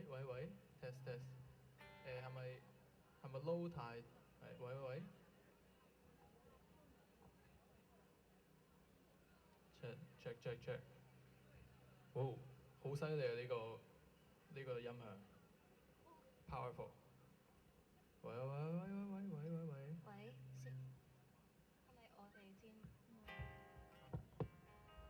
喂，test test，係咪撈太？喂，check，哇，好犀利啊！呢個音響，powerful。喂，喂，先，係咪我哋先？我睇下，你幫我攞。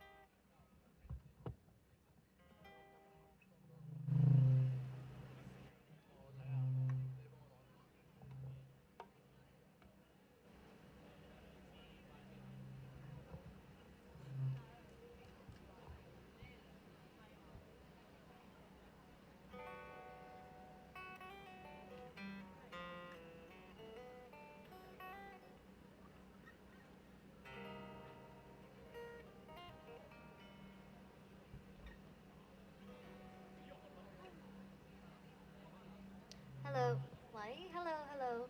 Hello，喂，hello，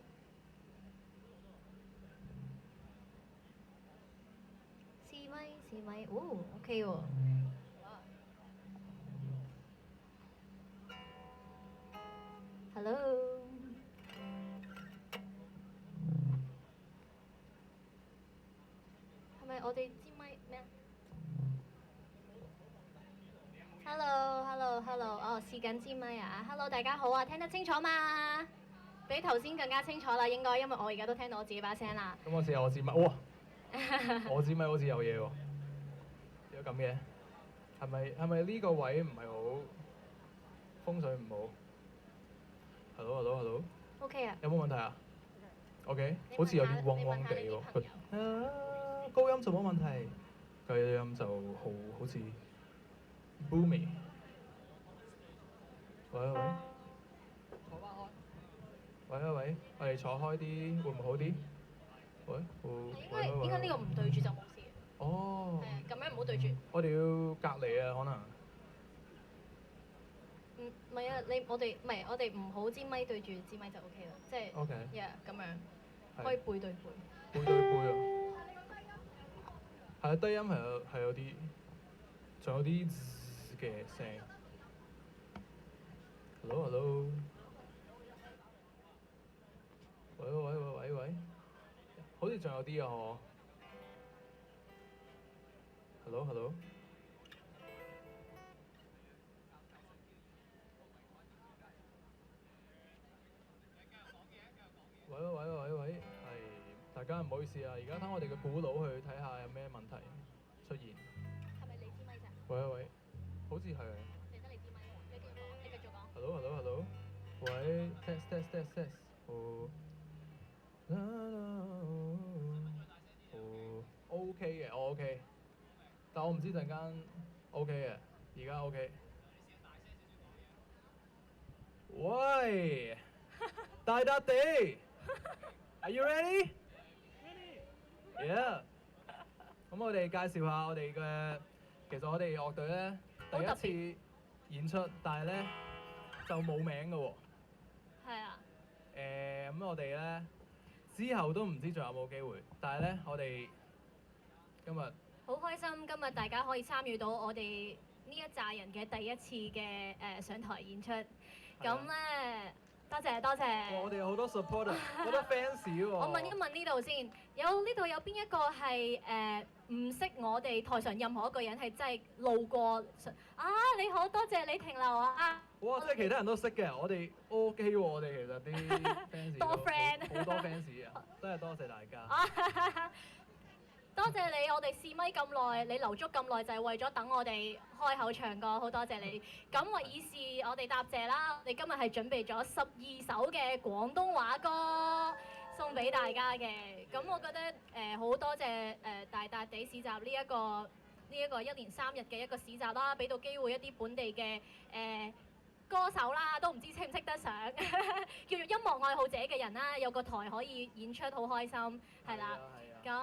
試咪，哦，OK 喎。Hello，係咪我哋支咪咩啊？Hello，哦，試緊支咪啊！Hello，大家好啊，聽得清楚嘛？比頭先更加清楚啦，應該，因為我而家都聽到我自己把聲啦。咁我試下我支咪，哇！我支咪好似有嘢喎，有咁嘅，係咪呢個位唔係好風水唔好？Hello， OK 啊，有冇問題啊？OK，你問下好似有啲嗡嗡地你問下你啲朋喎。高音就冇問題，低音就好似 boomy。喂，坐翻開。喂，我哋坐開啲會唔會好啲？喂，應該呢個唔對住就冇事嘅。哦，係啊，咁樣唔好對住。我哋要隔離啊，可能。唔係啊，我哋唔好支咪對住支咪就 OK 啦，即係 OK yeah 咁樣，係可以背對背。背對背啊。係啊，低音係有啲，仲有啲嘅聲。Hello，喂，好似仲有啲啊嗬。Hello，喂，係大家唔好意思啊，而家等我哋嘅鼓佬去睇下有咩問題出現。係咪你支咪咋？喂，好似係。淨得你支咪，你繼續講，你繼續講。Hello，喂，test，哦，OK 嘅，我 OK，但我唔知陣間 OK 嘅，而家 OK。喂，大地，Are you ready？Yeah。咁我哋介紹下我哋嘅，其實我哋樂隊咧第一次演出，但係咧就冇名嘅喎。係啊。咁我哋咧之後都唔知仲有冇機會，但係咧我哋今日好開心，今日大家可以參與到我哋呢一紮人嘅第一次嘅上台演出。咁咧，多謝。我哋有好多 supporter，好多 fans 喎。我問一問呢度先，呢度有邊一個係唔識我哋台上任何一個人係真係路過啊？你好，多謝你停留啊！哇！即係其他人都識嘅，我哋 OK 喎，我哋其實啲 fans 多 friend 好多 fans 啊，真係多謝大家。多謝你，我哋試咪咁耐，你留足咁耐就係為咗等我哋開口唱歌，好多謝你。咁以示我哋答謝啦，我哋今日係準備咗12首嘅廣東話歌送俾大家嘅。咁我覺得好多謝大笪地市集呢一個1連3日嘅一個市集啦，俾到機會一啲本地嘅歌手啦，都唔知識唔識得上，叫做音樂愛好者嘅人啦，有個台可以演出，好開心，係啦。咁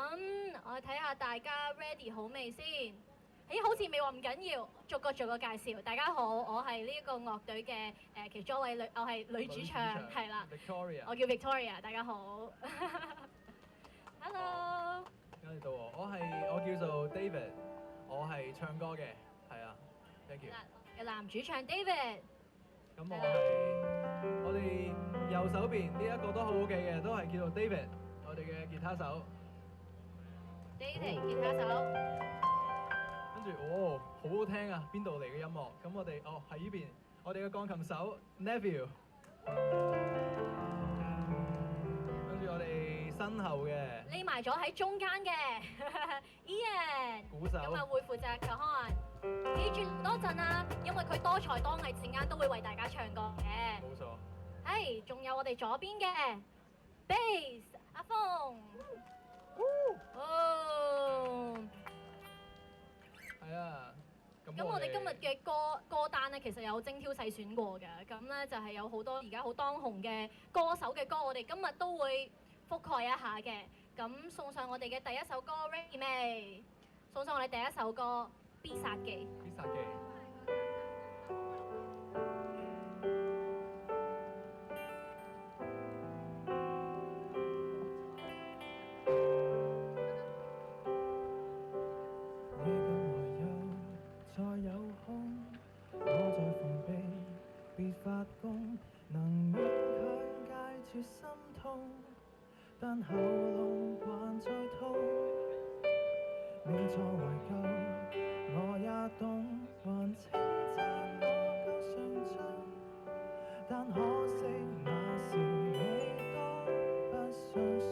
我睇下大家 ready 好未先？好似未話唔緊要，逐個介紹。大家好，我係呢一個樂隊嘅其中一位我係女主唱，係啦。Victoria。我叫 Victoria，大家好。Hello。跟住到我叫做 David，我係唱歌嘅，係啊 ，thank you。嘅男主唱 David。咁我哋右手邊呢一個都好好記嘅，都係叫做 David，我哋嘅吉他手。 David 吉他手。跟住好好聽啊！邊度嚟嘅音樂？咁我哋喺呢邊，我哋嘅鋼琴手 Neville。跟住我哋身後嘅匿埋咗喺中間嘅 Ian，鼓手。咁啊會負責嘅可能。記住留多陣啊，因為佢多才多藝，陣間都會為大家唱歌嘅。冇錯。係，仲有我哋左邊嘅 Bass 阿峰。哦。係啊。咁我哋今日嘅歌單咧，其實有精挑細選過嘅，咁咧就係有好多而家好當紅嘅歌手嘅歌，我哋今日都會覆蓋一下嘅。咁送上我哋嘅第一首歌 Ready 未？送上我哋第一首歌《必殺技》。必殺技。但喉嚨還在痛，你作懷舊，我也懂，還稱讚我夠上進，但可惜那時你都不相信。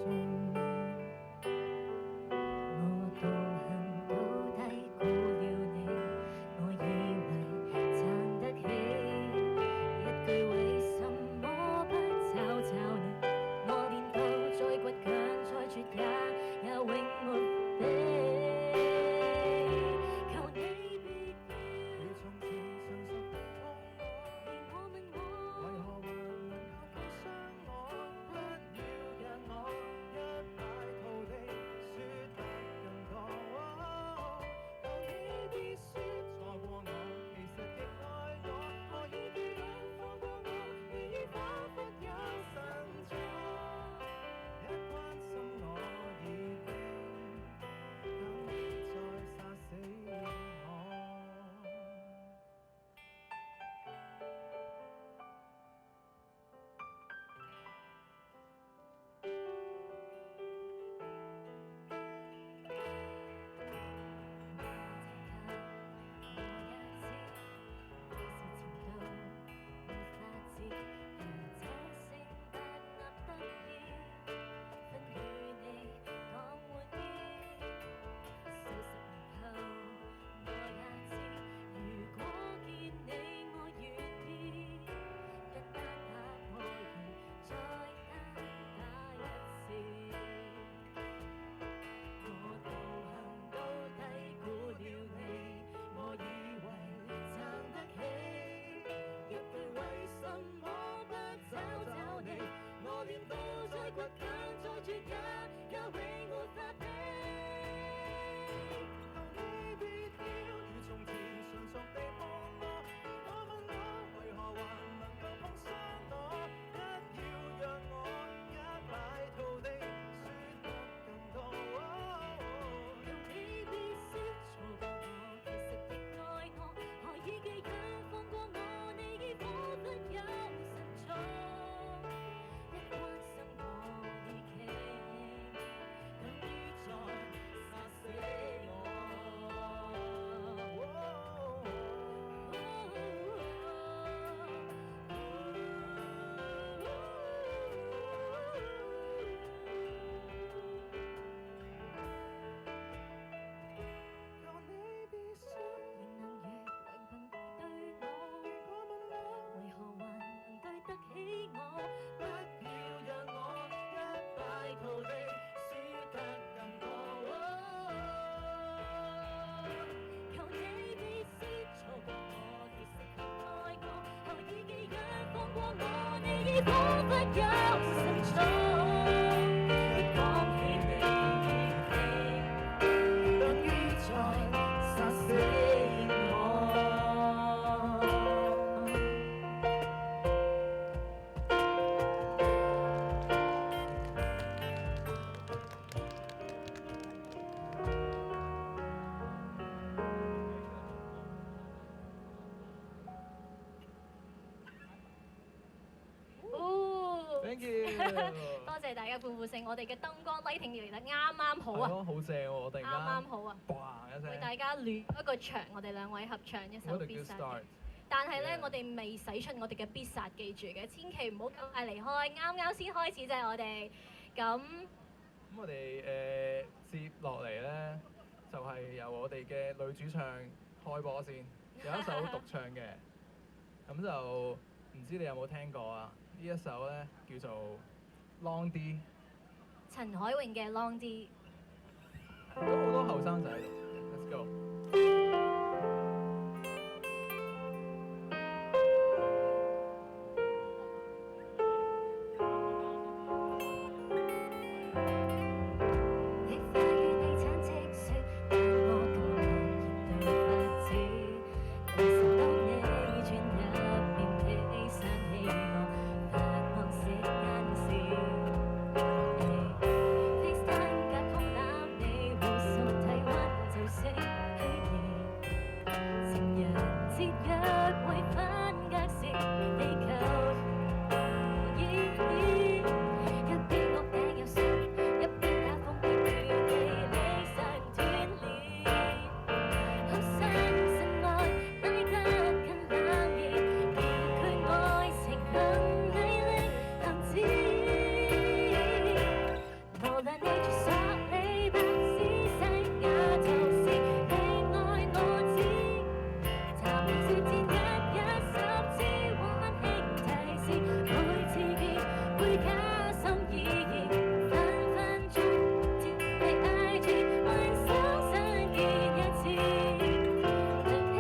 我道行都低估了你，我以為撐得起，一句為什麼不找找你。再倔強再絕也永沒比，求你別要如從前純熟地碰我，連我問我為何還能夠碰傷我，不要讓我一敗塗地説得更多，求你別説錯過我，其實極愛我，何以叫人放過我，你已彷彿有神助。一關心我已經，求你再殺死我。彷彿有神助，一講起你等於在殺死我。多謝大家歡呼聲，我哋嘅燈光 lighting 嚟得啱啱好啊，係咯，好正喎！我突啱然間啱好啊，砰一聲，為大家暖一個場，我哋兩位合唱一首我哋必殺叫 start 技。但係咧 Yeah 我哋未使出我哋嘅必殺技住嘅，千祈唔好咁快離開，啱啱先開始啫，我哋咁。咁我哋接落嚟咧，就係由我哋嘅女主唱開波先，有一首獨唱嘅，咁就唔知你有冇聽過啊？呢一首咧叫做 Long D，陳海榮嘅 Long D。都好多後生仔喺度，Let's go。你花與你產積雪，但我更熱到發紫。同時當你轉入便披上氣我發光色間時。FaceTime 隔空攬你，互送體溫就識虛擬。情人節約會分隔時，地球一邊屋頂有雪，一邊打風結斷地理上斷裂。好相信愛拉得更冷熱，描繪愛情更毅力行之。無論你住索里白斯西亞圖時，你愛我知。談明笑戰一十次溫馨提示，每次見會加深意義，分分鐘接你 IG 還想相見一次。對喜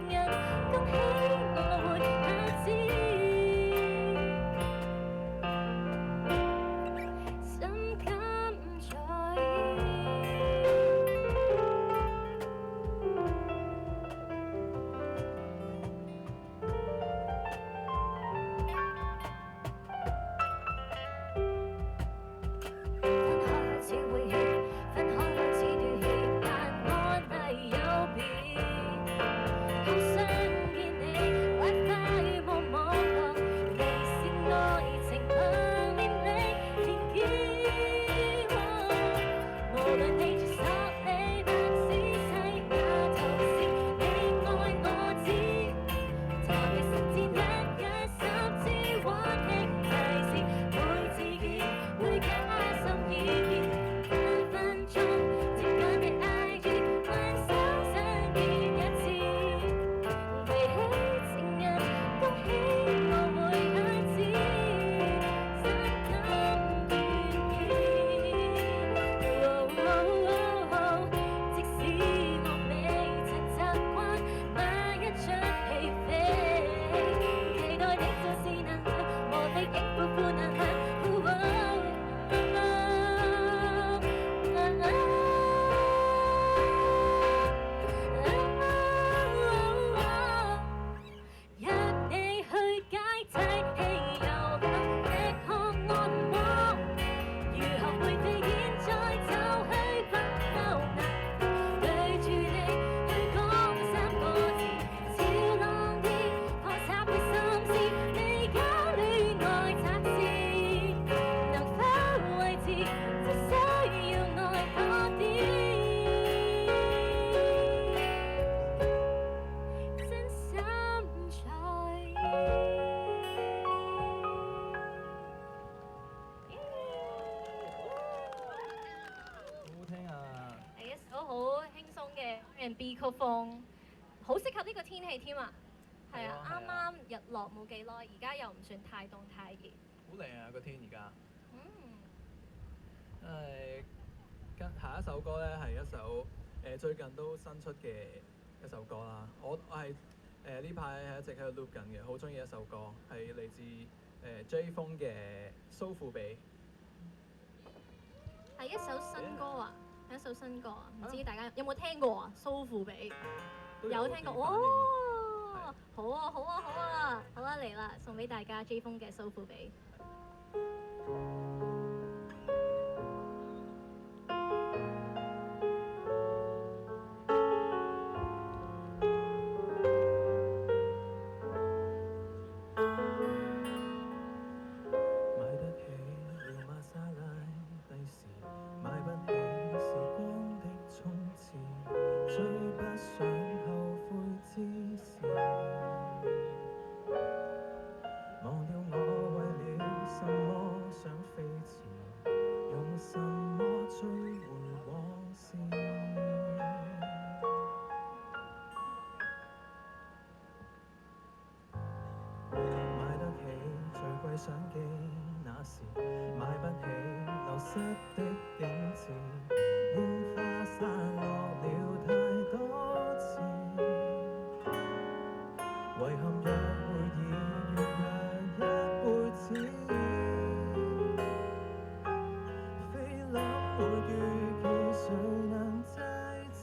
人恭喜我會下知，心甘在分開開始會怯，分開開始斷氣，但安慰有別。好想見你，WiFi 無網絡，離線愛情憑念力連結。無論你住索里白斯西亞圖時，你愛我知。談明實戰一十次溫馨提示，每次見會加深意義，分分鐘接近你 IG 還想相見一次。對喜情人恭喜我會下知，心甘願意。即使我未曾習慣那一張戲飛，期待你就是能和你應付負能量。約你去街睇戲遊行，吃喝按摩，如何會飛現在就去不留難，對住你去講三個字，超浪啲破產的心思，未搞戀愛測試，能否維持就需要愛多啲，真心在意。好好聽啊！係一首好輕鬆嘅 R&B 曲風，好適合呢個天氣添啊！係啊，啱係啊啱日落冇幾耐，而家又唔算太凍太熱。好靚啊個天而家。嗯，跟下一首歌咧係一首最近都新出嘅一首歌啦。我係呢排係一直喺度 loop 緊嘅，好中意一首歌，係嚟自J 風嘅《蘇富比》。係一首新歌啊，係一首新歌啊，唔知大家有冇聽過啊？蘇富比都有聽過啲反應哦，好啊好啊好啊，好啦嚟啦，送俾大家 J 風嘅蘇富比。買得起相機，那時買不起流失的景致，煙花散落了太多次，遺憾約會已越讓一輩子，菲林會預期誰能制止？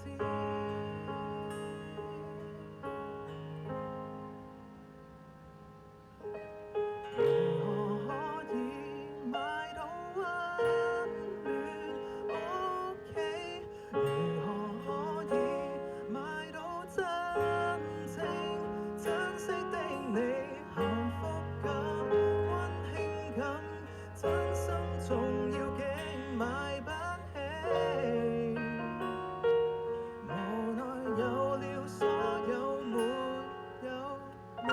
如何可以買到溫暖屋企？如何可以買到真情珍惜的你？幸福感、溫馨感、真心重要竟買不起，無奈有了所有沒有你。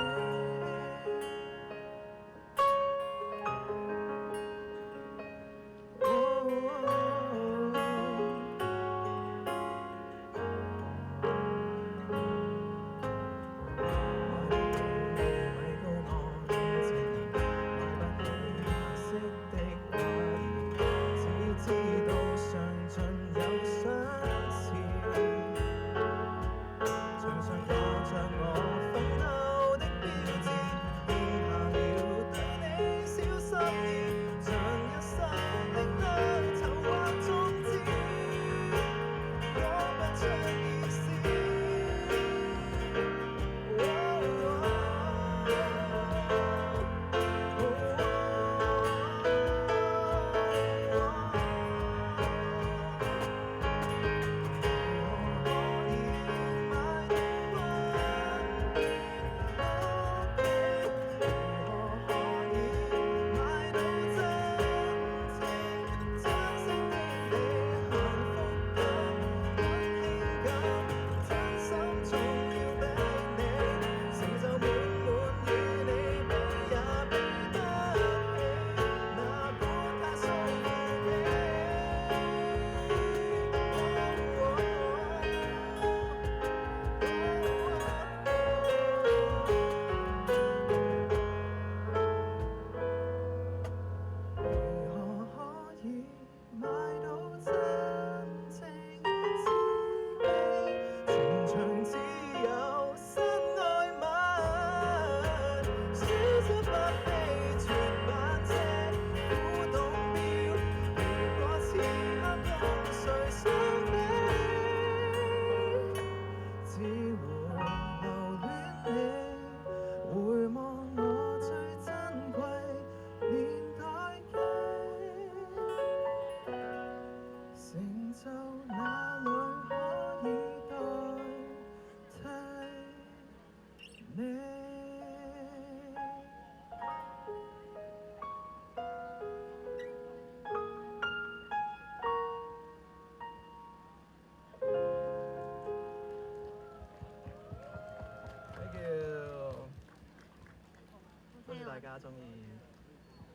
多謝大家中意。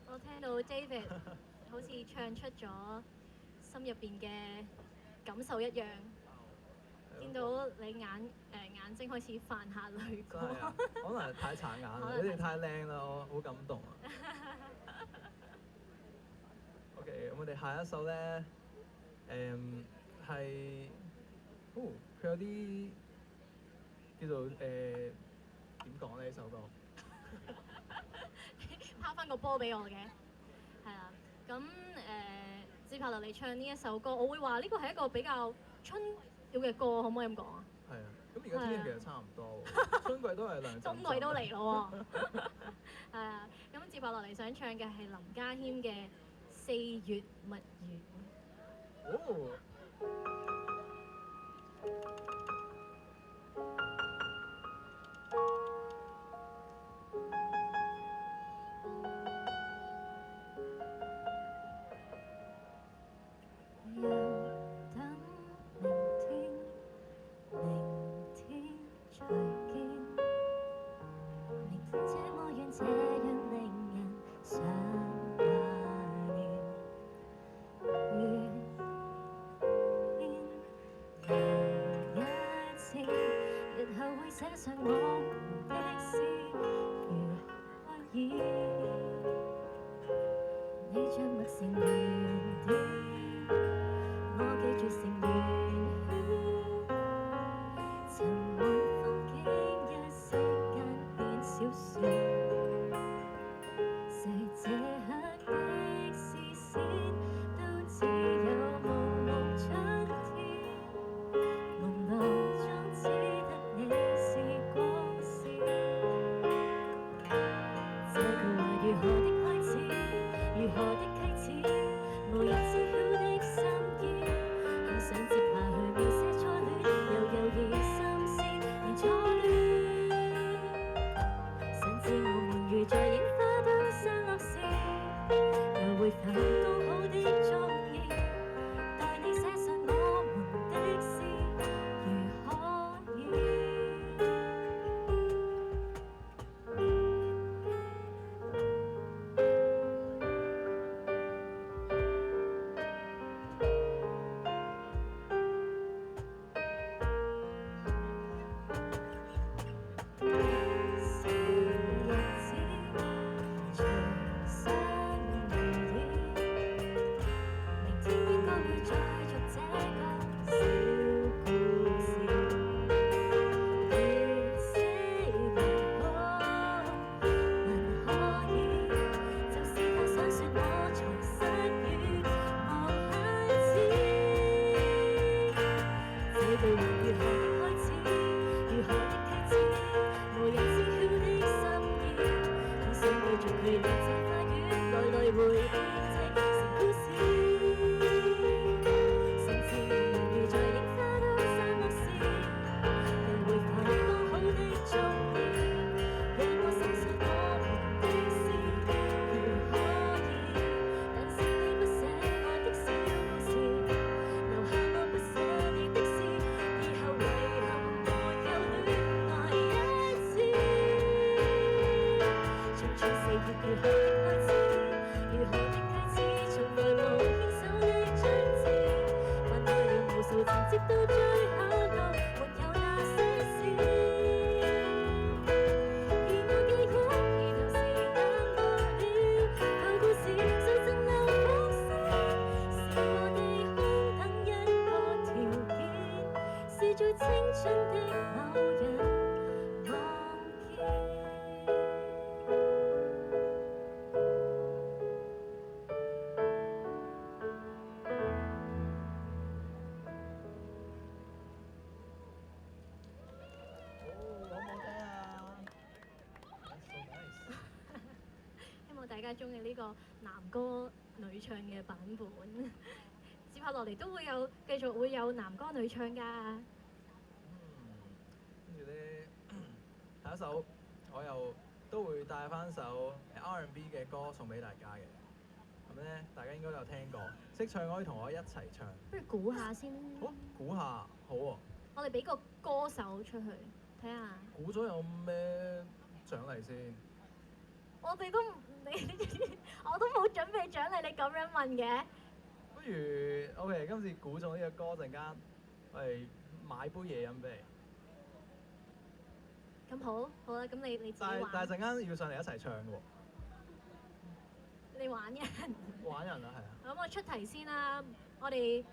我聽到 David 好似唱出咗心入邊嘅感受一樣，見到你眼睛開始泛下淚真係啊！光。可能係太殘眼啦，可能你哋太靚啦，我好感動啊。OK，咁我哋下一首咧，係，佢有啲叫做點講咧呢首歌？拋翻個波俾我嘅，係啦。咁接下落嚟唱呢一首歌，我會話呢個係一個比較春少嘅歌，可唔可以咁講啊？係啊，咁而家天氣其實差唔多喎，春季都係涼浸浸。冬季都嚟咯喎，係啊。咁接下落嚟想唱嘅係林家謙嘅《四月蜜月》。哦。寫上我們的詩，如可以成圓點，我記住成圓圈，沉悶風景一息間變小說。誰這刻的視線都只有朦朧春天，朦朧中只得你是光線。這句話如何的開始，如何的啟齒，無人知曉的心意，很想接下去描寫初戀，又猶豫心思連初戀。想知我們如在櫻花都散落時，又會否剛好的中意，待你寫上我們的詩，如可以。小日子隨心而已，明天應該會再續這個小故事。別思為何還可以，就是他想說我才失語無限次。這句話如何的開始，如何的啟齒，無人知曉的心意，很想繼續去了這花園，來回變成故事。甚至我們如在櫻花都散落時，又會否剛好的中意，讓我寫上我們的詩，如可以。但是你不寫我的小故事，留下我不寫你的詩，以後遺憾沒有戀愛一次。從4月如何的開始，如何的啟齒，從來無牽手的章節，但愛有無數情節到最後都沒有那些事。而我記憶已同時間過了，舊故事誰贈留往事，是我哋空等一個條件，是最青春的某人望見。好唔好聽啊？That's so nice。希望大家中意呢個男歌女唱嘅版本。接下落嚟都會有繼續會有男歌女唱㗎。跟住咧，下一首我又都會帶翻首 R&B 嘅歌送俾大家嘅。咁咧，大家應該都有聽過，識唱可以同我一齊唱。不如估下先。好，估下，好喎。我哋俾個歌手出去睇下。估咗有咩獎勵先？我哋都唔你我都冇準備獎勵，你咁樣問嘅。不如 OK，今次估中呢個歌陣間，我哋買杯嘢飲俾你。咁好啦，咁你自己但玩。係陣間要上嚟一齊唱嘅喎。你玩人。玩人啊，係啊。咁我出題先啦，我哋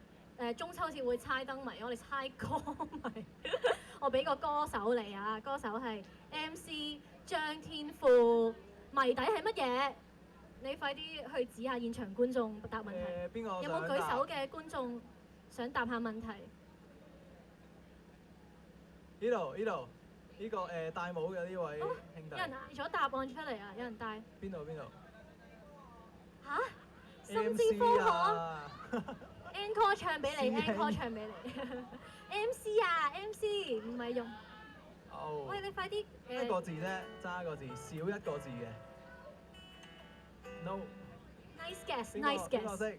中秋節會猜燈謎，我哋猜歌謎。我俾個歌手你啊，歌手係 MC 張天賦，謎底係乜嘢？你快啲去指下現場觀眾答問題。邊個有冇舉手嘅觀眾想答下問題？呢度，呢個戴帽嘅呢位兄弟。有人嗌咗答案出嚟啊！有人帶邊度？吓？心之科學啊 Encore 唱俾你師兄，Encore 唱俾你。MC 啊，MC 唔係用。哦。喂，你快啲一個字啫，爭一個字，少一個字嘅。No。 Nice guess，邊個 nice 邊個 guess。識？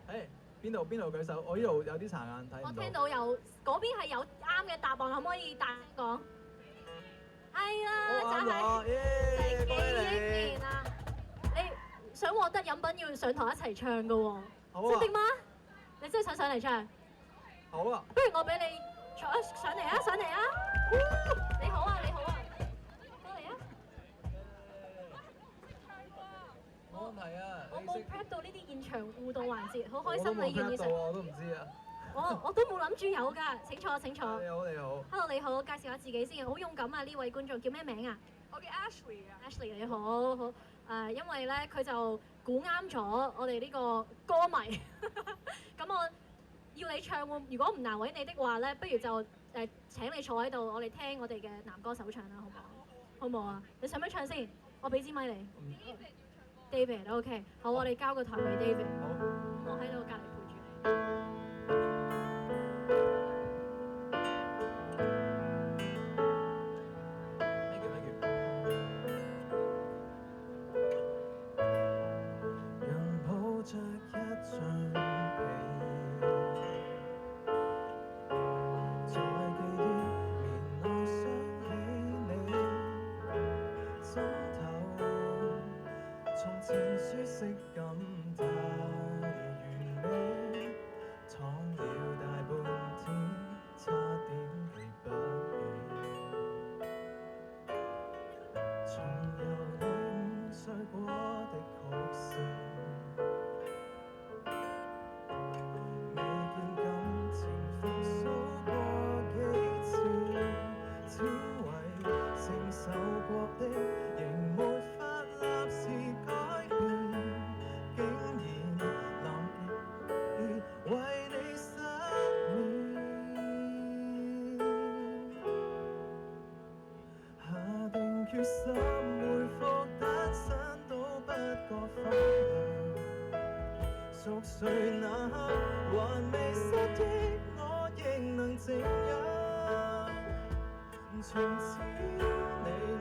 誒，邊度舉手？我呢度有啲殘眼睇唔到。我聽到有嗰邊係有啱嘅答案，可唔可以大聲講？係啦，我啱就係咗，耶！恭喜記憶你棉。啊！你想獲得飲品要上台一齊唱㗎喎，好啊真的嗎？你真係想上嚟唱？好啊。不如我俾你坐上嚟啊！上嚟啊！你好啊！你好啊！過嚟啊！冇問題啊！我冇 prep 到呢啲現場互動環節，好開我都冇心你願意 prep 到食。啊，我都唔知啊。我都冇諗住有㗎，請坐請坐。你好，你好。 Hello 你好，介紹下自己先，好勇敢啊呢位觀眾，叫咩名啊我叫 Ashley 啊， ？Ashley 你好，好因為咧佢就估啱咗我哋呢個歌迷，咁我要你唱喎，如果唔難為你的話咧，不如就請你坐喺度，我哋聽我哋嘅男歌手唱啦，好唔好？好唔好啊？你想唔想唱先？我俾支咪你。David OK， 好，我哋交個台俾 David，好。我喺度隔離陪住你。Thank you，thank you。人抱着一張被，在記憶面內想起你，枕頭從前舒適感太完美，躺了大半天，差點記不起。重遊你睡過的曲線，未見感情復甦過幾次，只為承受過的仍沒法立時改變，竟然臨別為你失眠。下定決心回復單身都不覺荒涼，熟睡那刻還未失憶，我仍能靜養。從此你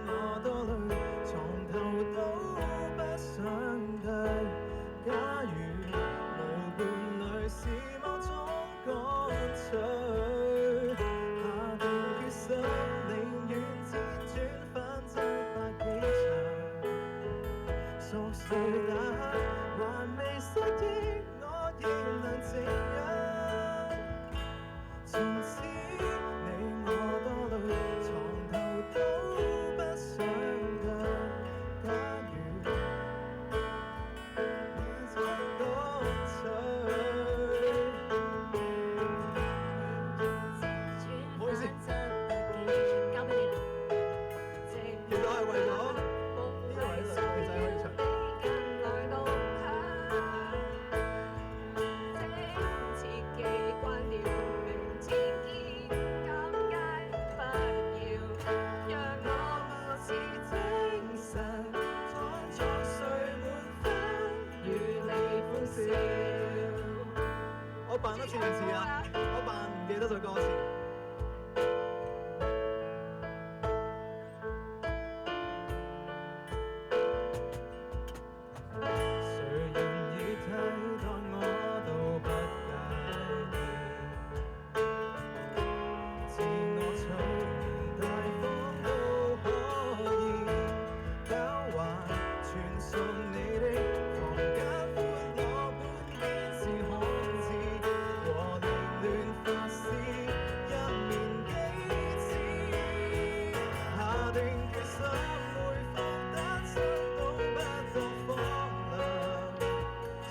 我多累，床頭都不想退。假如無伴侶是某種乾脆，下定決心寧願輾轉反側百幾場，熟睡那刻還未失憶，我仍能靜養。從此你我多累，床頭都不想退。假如你曾乾脆。唔好意思，交俾你啦。其實我係為咗呢位女仔可以唱。我扮得似唔似啊？我扮唔記得咗歌詞。誰人已替代我都不介意，自我催眠大方都可以，狡猾傳送你的房間歡樂半邊是空置，和凌亂發洩一面幾次，下定決心回復單身都不覺荒涼，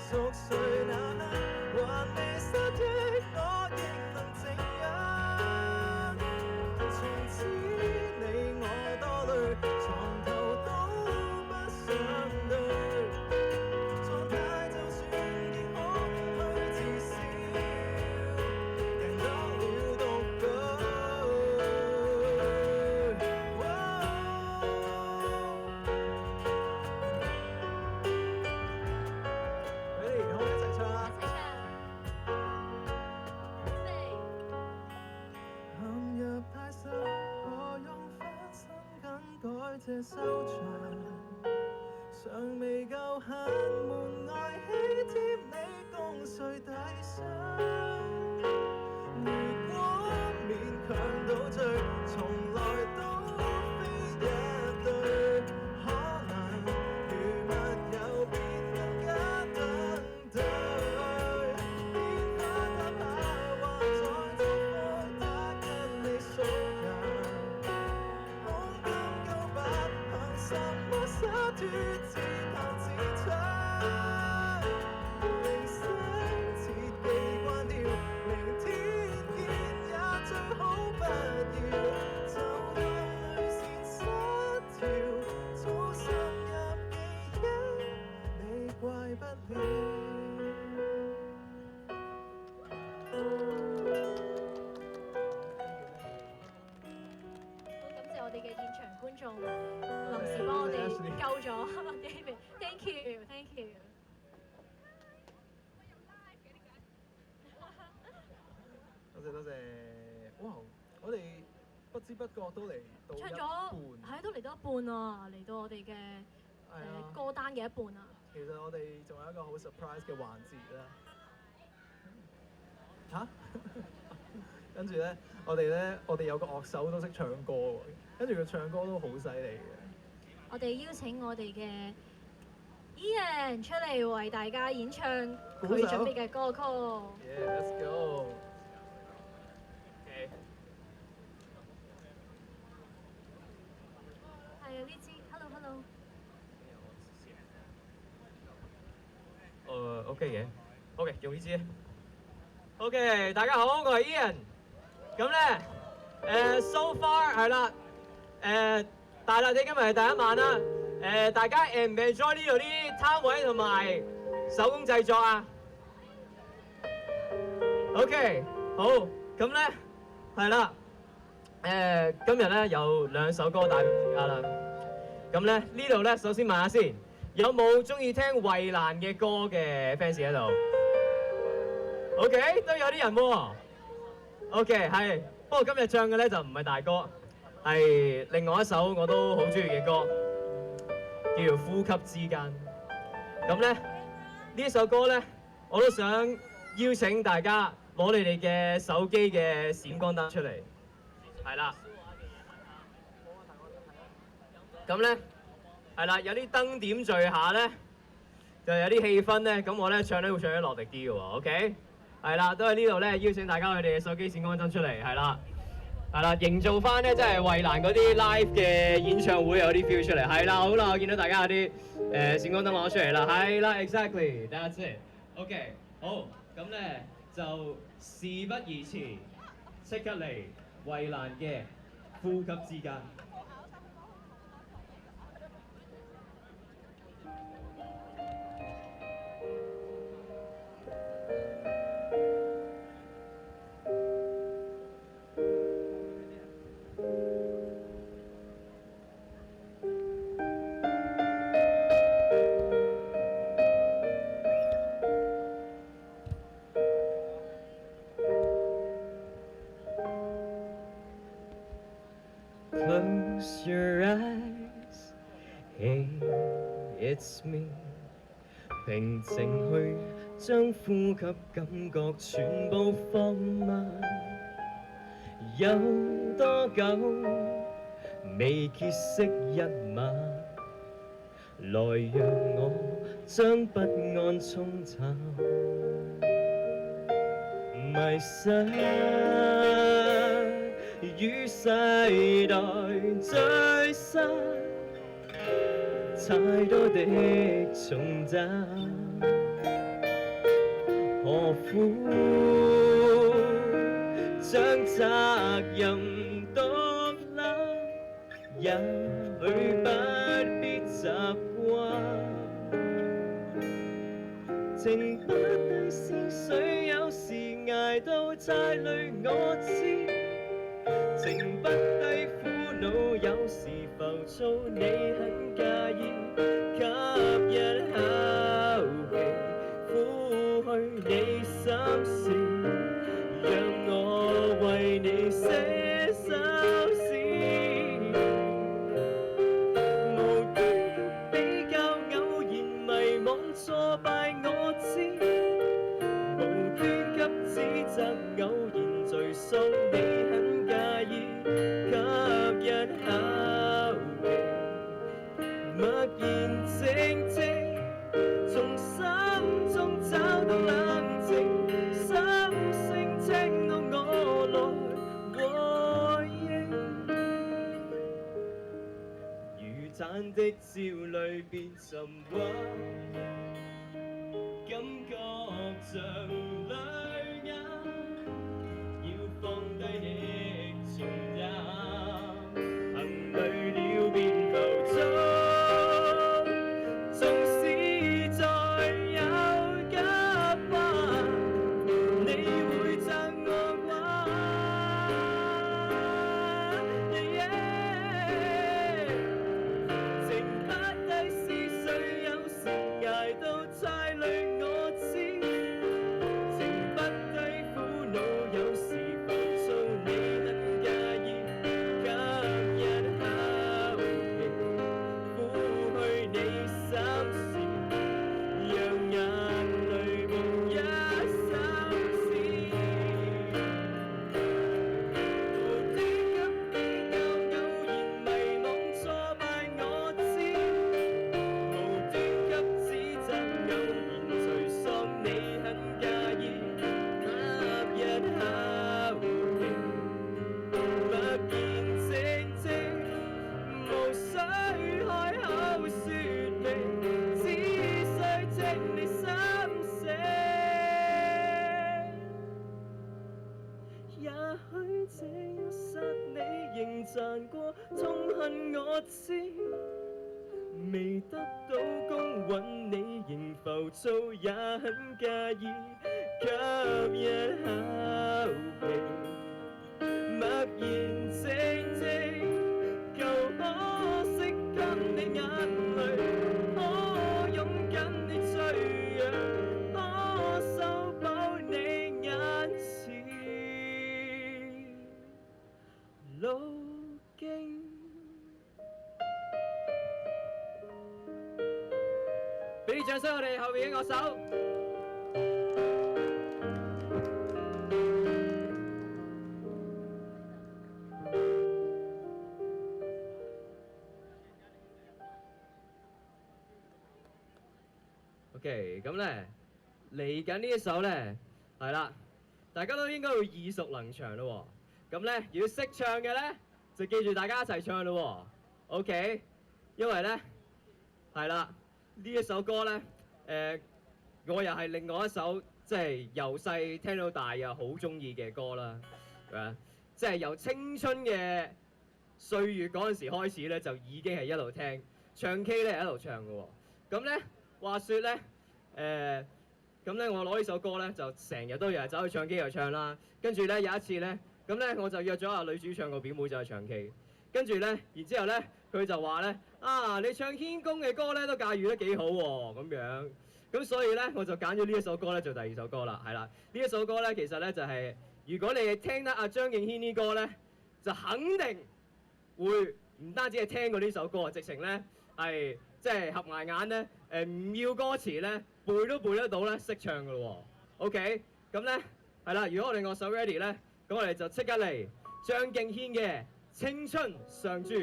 熟睡那刻還未失憶，我仍能靜養。從此你我多累，床頭都不想對，狀態就算已空虛至少，贏得了獨居。Ready，可唔可以一齊唱啊？陷入太深，何用翻身更改這收場？尚未夠狠，門外喜帖你共誰遞上？如果勉強倒醉，從來都非一對，可能如密友便更加登對。變化太怕，還在作風打跟你熟人，空間夠不向心。知不覺都嚟到唱一咗半。都嚟到一半啊，嚟到我哋嘅係啊，歌單嘅一半啊。其實我哋仲有一個好 surprise 嘅環節啦。嚇？跟住咧，我哋有個樂手都識唱歌喎，跟住佢唱歌都好犀利嘅。我哋邀請我哋嘅 Ian 出嚟為大家演唱佢準備嘅歌曲。 Yeah，let's go。係啊，呢支 Hello Hello。OK 嘅，OK 用呢支。OK， 大家好，我係 Ian。咁咧，so far 係啦，大笪地今日係第一晚啦。大家enjoy 呢度啲攤位同埋手工製作啊。OK， 好，咁咧係啦。今日咧有2首歌帶俾大家啦。咁咧呢度咧，首先問下先，有冇中意聽衛蘭嘅歌嘅 fans 喺度 ？OK， 都有啲人喎。OK， 係，不過今日唱嘅咧就唔係大歌，係另外一首我都好中意嘅歌，叫做《呼吸之間》。咁咧呢首歌咧，我都想邀請大家攞你哋嘅手機嘅閃光燈出嚟，係啦。咁咧係啦，有啲燈點綴下咧，就有啲氣氛咧，咁我咧唱咧會唱得落力啲嘅喎。OK， 係啦，都喺呢度咧邀請大家佢哋嘅手機閃光燈出嚟，係啦，營造翻咧即係衛蘭嗰啲 live 嘅演唱會有啲 feel 出嚟，係啦，好啦，我見到大家有啲閃光燈攞出嚟啦，係啦 ，exactly，that's it。OK， 好，咁咧就事不宜遲，即刻嚟衛蘭嘅呼吸之間。Close your eyes, hey, it's me。平靜去將呼吸感覺全部放慢。有多久未歇息一晚？來讓我將不安沖淡。迷失於世代最新，太多的重擔，何苦將責任獨攬？也許不必習慣，情不抵是誰有時捱到太累，我知。情不低苦惱，有時浮躁，你很介意。吸一口氣，撫去你心事，讓我為你寫首詩。無端比較，偶然迷惘挫敗，我知。無端給指責，偶然敘述，你很介意。吸一口氣，默然靜靜，從心中找到冷靜，心聲聽到我來回應。如잔的焦慮變沉穩，感覺像淚眼，要放低亦重擔，行累了便浮躁，縱使再有急彎，你會讚我慣。情不抵是誰有時捱到太累，我知。賺過，痛恨我知，未得到公允，你仍浮躁也很介意，吸一口氣，默然靜靜，夠可惜跟你眼淚，可擁緊你脆弱，可修補你眼前路徑。俾啲掌聲我哋後面嘅樂手。OK， 咁咧嚟緊呢一首咧係啦，大家都應該會耳熟能詳咯喎。咁咧要識唱嘅咧，就記住大家一齊唱咯喎。OK， 因為咧係啦。呢一首歌咧，我又係另外一首即係由細聽到大又好中意嘅歌啦，係咪？即係由青春嘅歲月嗰陣時開始咧，就已經係一路聽，唱 K 咧係一路唱嘅喎。咁咧話說咧，咁咧我攞呢首歌咧，就成日都有人走去唱 K 又唱啦。跟住咧有一次咧，咁咧我就約咗阿女主唱個表妹走去唱 K， 跟住咧，然之後咧佢就話咧。你唱軒公嘅歌咧都駕馭得幾好喎，咁樣，咁所以咧我就揀咗呢一首歌咧做第二首歌啦，係啦，呢一首歌咧其實咧就係、如果你係聽得阿張敬軒呢歌咧，就肯定會唔單止係聽過呢首歌，直情咧係即係合埋眼咧，唔要歌詞咧背都背得到咧，識唱噶咯喎 ，OK， 咁咧係啦，如果我哋樂手 ready 咧，咁我哋就即刻嚟張敬軒嘅《青春常駐》。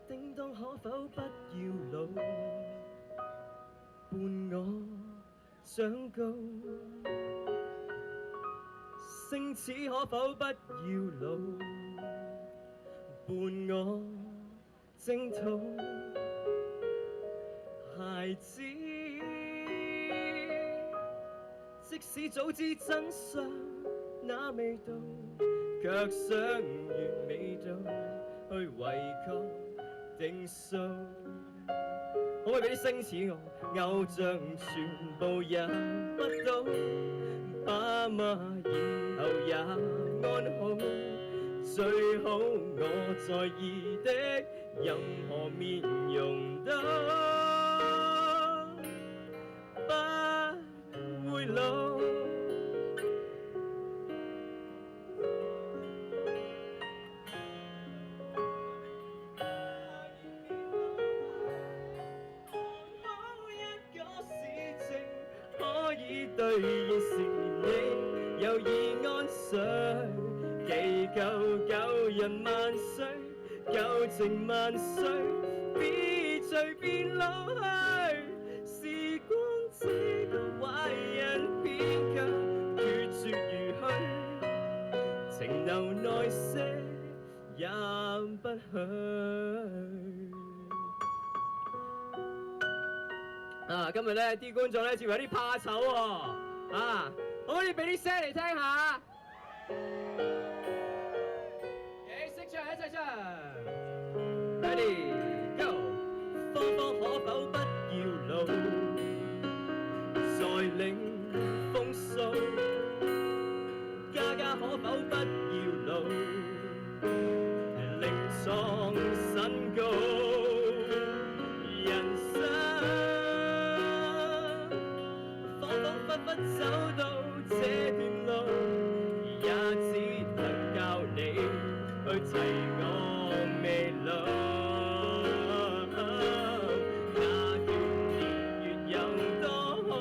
叮當可否不要老，伴我長高，星矢可否不要老，伴我征討，孩子，即使早知真相那味道，卻想完美到去違抗定數。可唔可以俾啲星矢我？偶像全部也不到，爸媽以後也安好，最好我在意的任何面容都不會老。兌現時你有意安睡，祈求舊人萬歲，舊情萬歲，別隨便老去。時光知道壞人偏卻決絕如虛，情留耐些也不許。今日咧啲觀眾咧似乎有啲怕醜喎，可唔可以俾啲聲嚟聽下？識唱一齊唱 ，Ready Go！ 芳芳可否不要老，再領風騷；家家可否不要老，另創新高。走到這段路，也只能教你去齊我未老。那段年月有多好，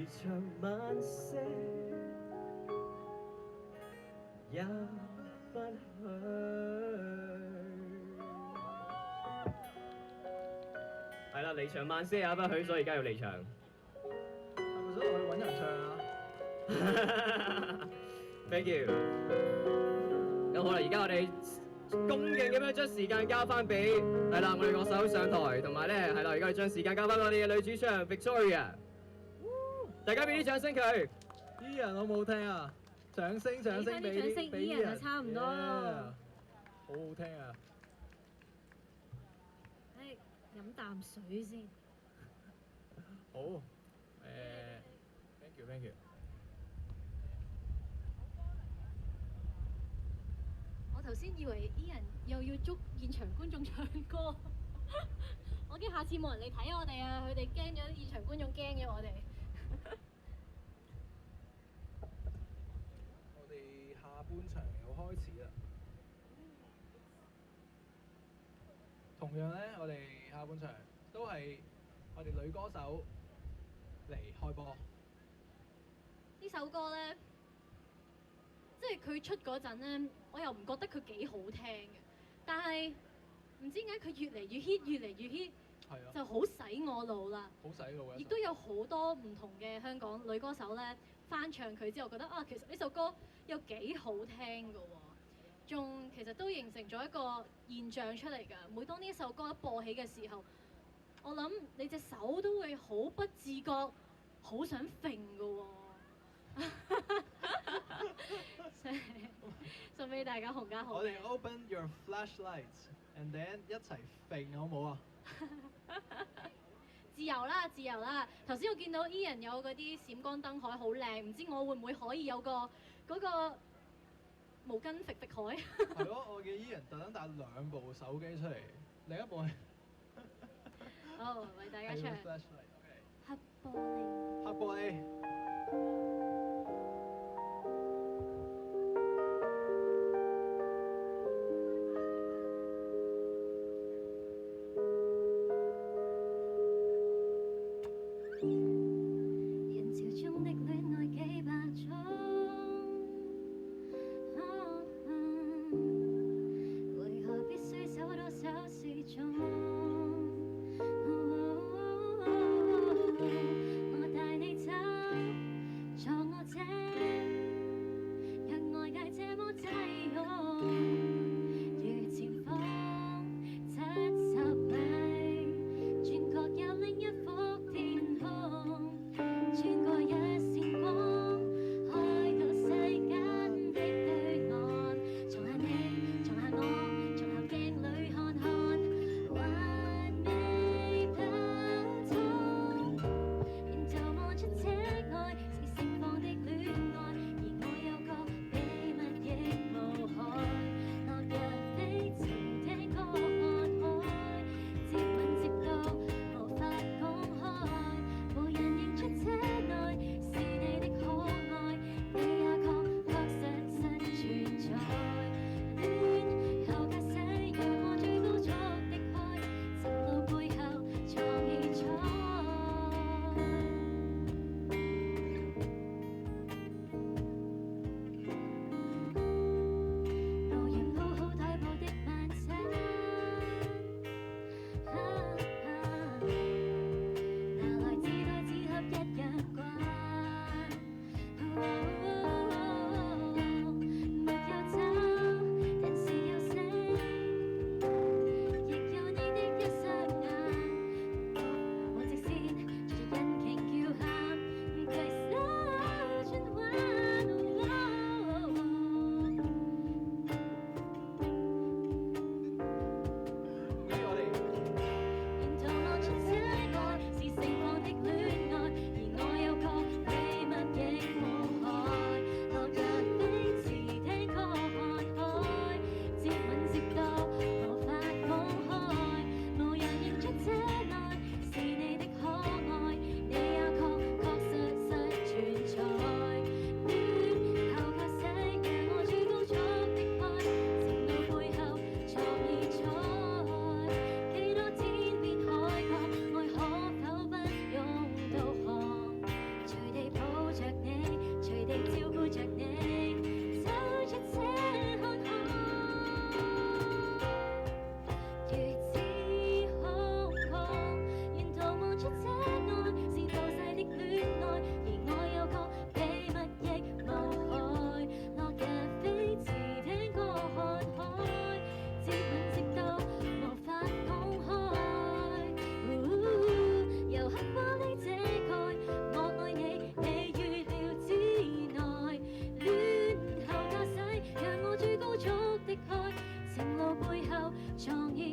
離場晚些，也不去。係啦，離場晚些也不許，所以而家要離場。係咪想落去揾人唱啊？ Thank you。咁好啦，而家我哋恭敬咁樣將時間交翻俾係啦，我哋樂手上台，同埋咧係啦，而家我哋將時間交翻我哋嘅女主唱 Victoria。大家俾啲掌聲佢。依人我冇聽啊！掌聲掌聲俾啲俾依人，差唔多。好好聽啊！誒，飲啖水先。好，thank you thank you。我頭先以為 Ian 又要捉現場觀眾唱歌，我驚下次冇人嚟睇我哋啊！佢哋驚咗現場觀眾驚咗我哋。我哋下半場又開始啦。同樣咧，我哋下半場都係我哋女歌手嚟開波。呢首歌咧，即係佢出嗰陣咧，我又唔覺得佢幾好聽嘅，但係唔知點解佢越嚟越 hit，越嚟越 hit，係啊，就好洗我腦啦。好洗腦嘅。亦都有好多唔同嘅香港女歌手咧翻唱佢之後，覺得啊，其實呢首歌又幾好聽㗎喎，仲其實都形成咗一個現象出嚟㗎。每當呢一首歌一播起嘅時候，我諗你隻手都會好不自覺，好想揈㗎喎。送俾大家洪家豪嘅。我哋 open your flashlights and then 一齊揈好唔好啊？自由啦，自由啦！頭先我見到 Ian 有嗰啲閃光燈海好靚，唔知我會唔會可以有個嗰個毛巾揈揈海？係咯，我見 Ian 特登帶2部手機出嚟，另一部係好，為大家係唱 flashlight，OK。黑玻璃。黑玻璃。人潮中的戀愛幾百種，為何必須走多少時鐘？我帶你走，坐我這，讓外界這麼擠擁，如前方70米，轉角有另一幅天空。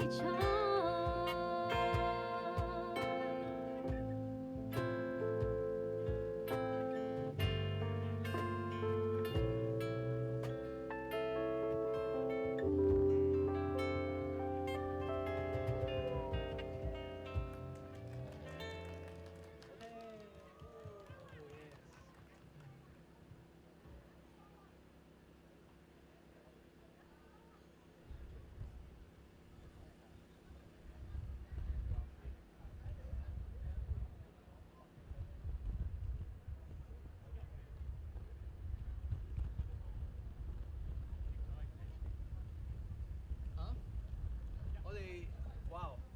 錯。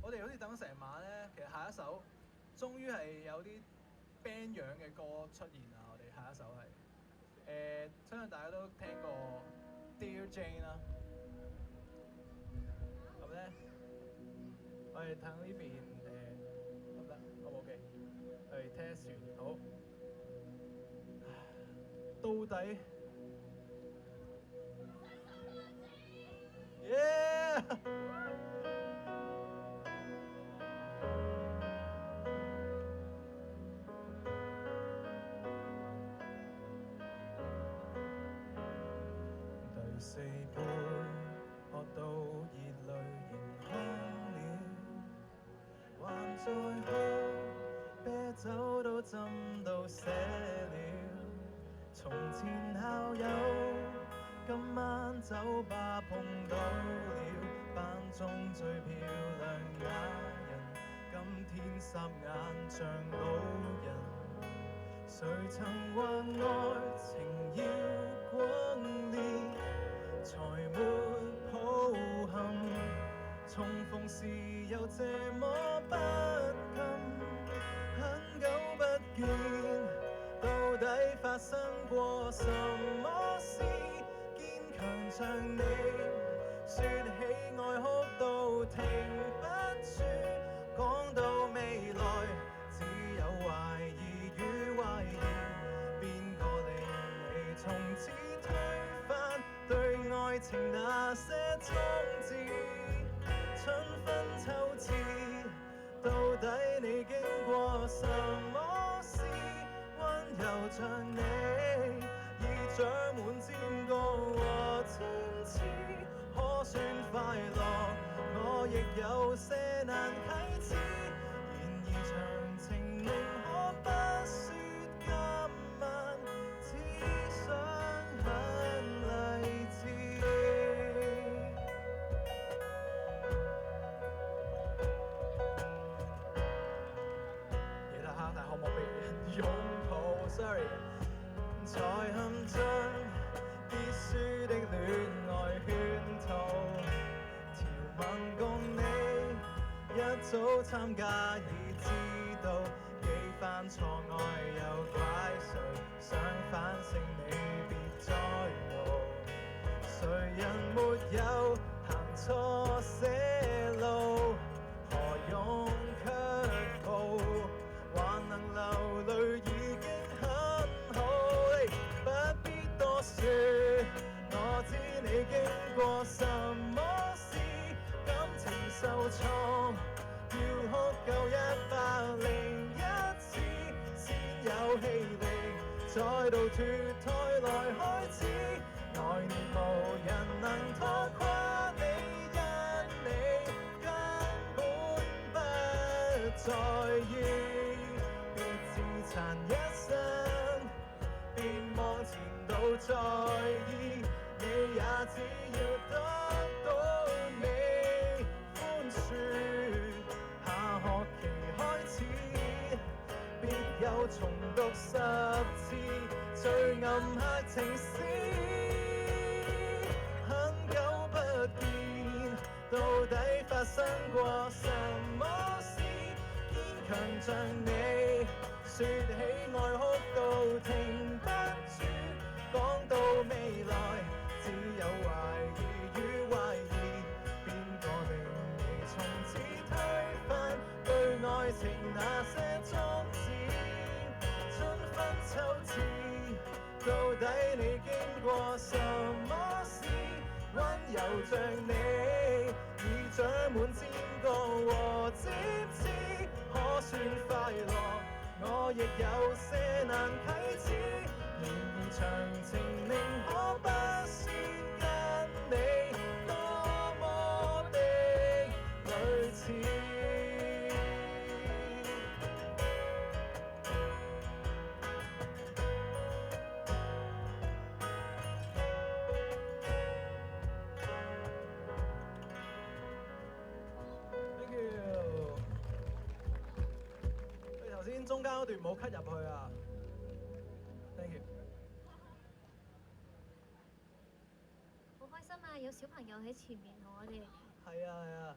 我哋好似等咗成晚咧，其實下一首終於係有啲 band 樣嘅歌出現啦！我哋下一首係相信大家都聽過 Dear Jane 啦。咁咧，我哋睇呢邊得唔得？好唔 OK？我哋 test 完好。到底？Yeah！第四杯喝到熱淚盈眶了，還在喝，啤酒都浸到瀉了。從前校友，今晚酒吧碰到了，班中最漂亮那人，今天霎眼像老人。誰曾話愛情要轟烈，才沒抱憾，重逢時又這麼不甘，很久不見，到底發生過什麼事？堅強像你，說起愛哭到停不住，講到未來只有懷疑與懷疑，邊個令你從此推翻對愛情那些宗旨？春分秋至，到底你經過什麼事？溫柔像你，已長滿尖高和尖刺，可算快樂，我亦有些難啟齒。然而長情寧可不說今晚，只想很勵志。耶達克大渴望被人擁抱 ，sorry。才陷進必輸的戀愛圈套，條文共你一早參加已知道，幾番錯愛又怪誰？想反省你別再傲，誰人沒有行錯些路？何用卻步？還能流淚已經很好，不必多說，我知你經過什麼事，感情受創，要哭夠101次，先有氣力再度脫胎來開始。來年無人能拖垮你，因你根本不在意，別自殘一生，別望前度在意，你也只要得到你寬恕。下學期開始，別有重讀10次最暗黑情詩。很久不見，到底發生過什麼事？堅強像你，說起愛哭到停不住，講到未來只有懷疑與懷疑，邊個令你從此推翻對愛情那些宗旨？春分秋至，到底你經過什麼事？溫柔像你，已長滿尖角和尖刺，可算快樂。我亦有些難啟齒，然而詳情寧可不是跟你多麼的類似。Thank you。你頭先中間嗰段冇 cut 入去啊。Thank you。好開心啊！有小朋友喺前面同我哋。係啊係啊，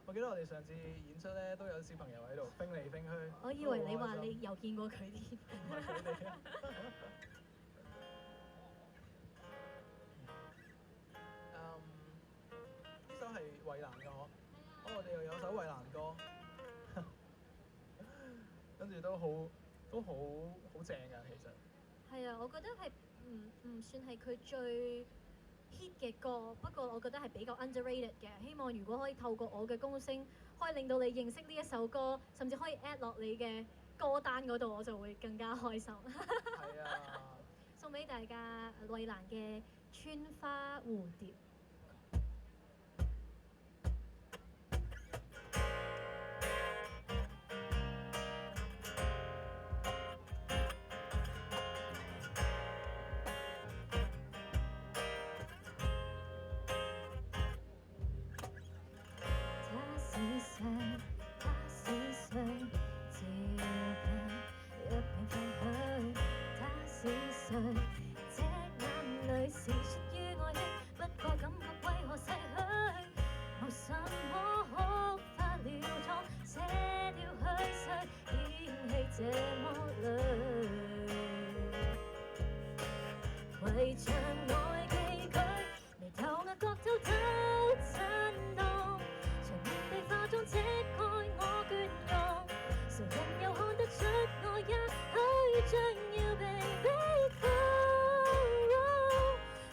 我記得我哋上次演出咧都有小朋友喺度飛嚟飛去。我以為你話好開心你又見過佢添。唔係佢哋啊。呢首係衛蘭嘅嗬，我哋又有首衛蘭歌，跟住都好正㗎其實。係啊，我覺得係唔算係佢最 hit 嘅歌，不過我覺得係比較 underrated 嘅。希望如果可以透過我嘅歌聲，可以令到你認識呢一首歌，甚至可以 add 落你嘅歌單嗰度，我就會更加開心。係啊。送俾大家衛蘭嘅《穿花蝴蝶》。他是誰？他是誰？照近一片廢墟。他是誰？這眼淚是出於愛的，不過感覺為何逝去？無什麼可發了錯，這條虛勢演戲這麼累，圍牆外寄居，眉頭額角偷偷震動，長面被化妝遮蓋我倦容，誰人又看得出我也許將要被逼瘋，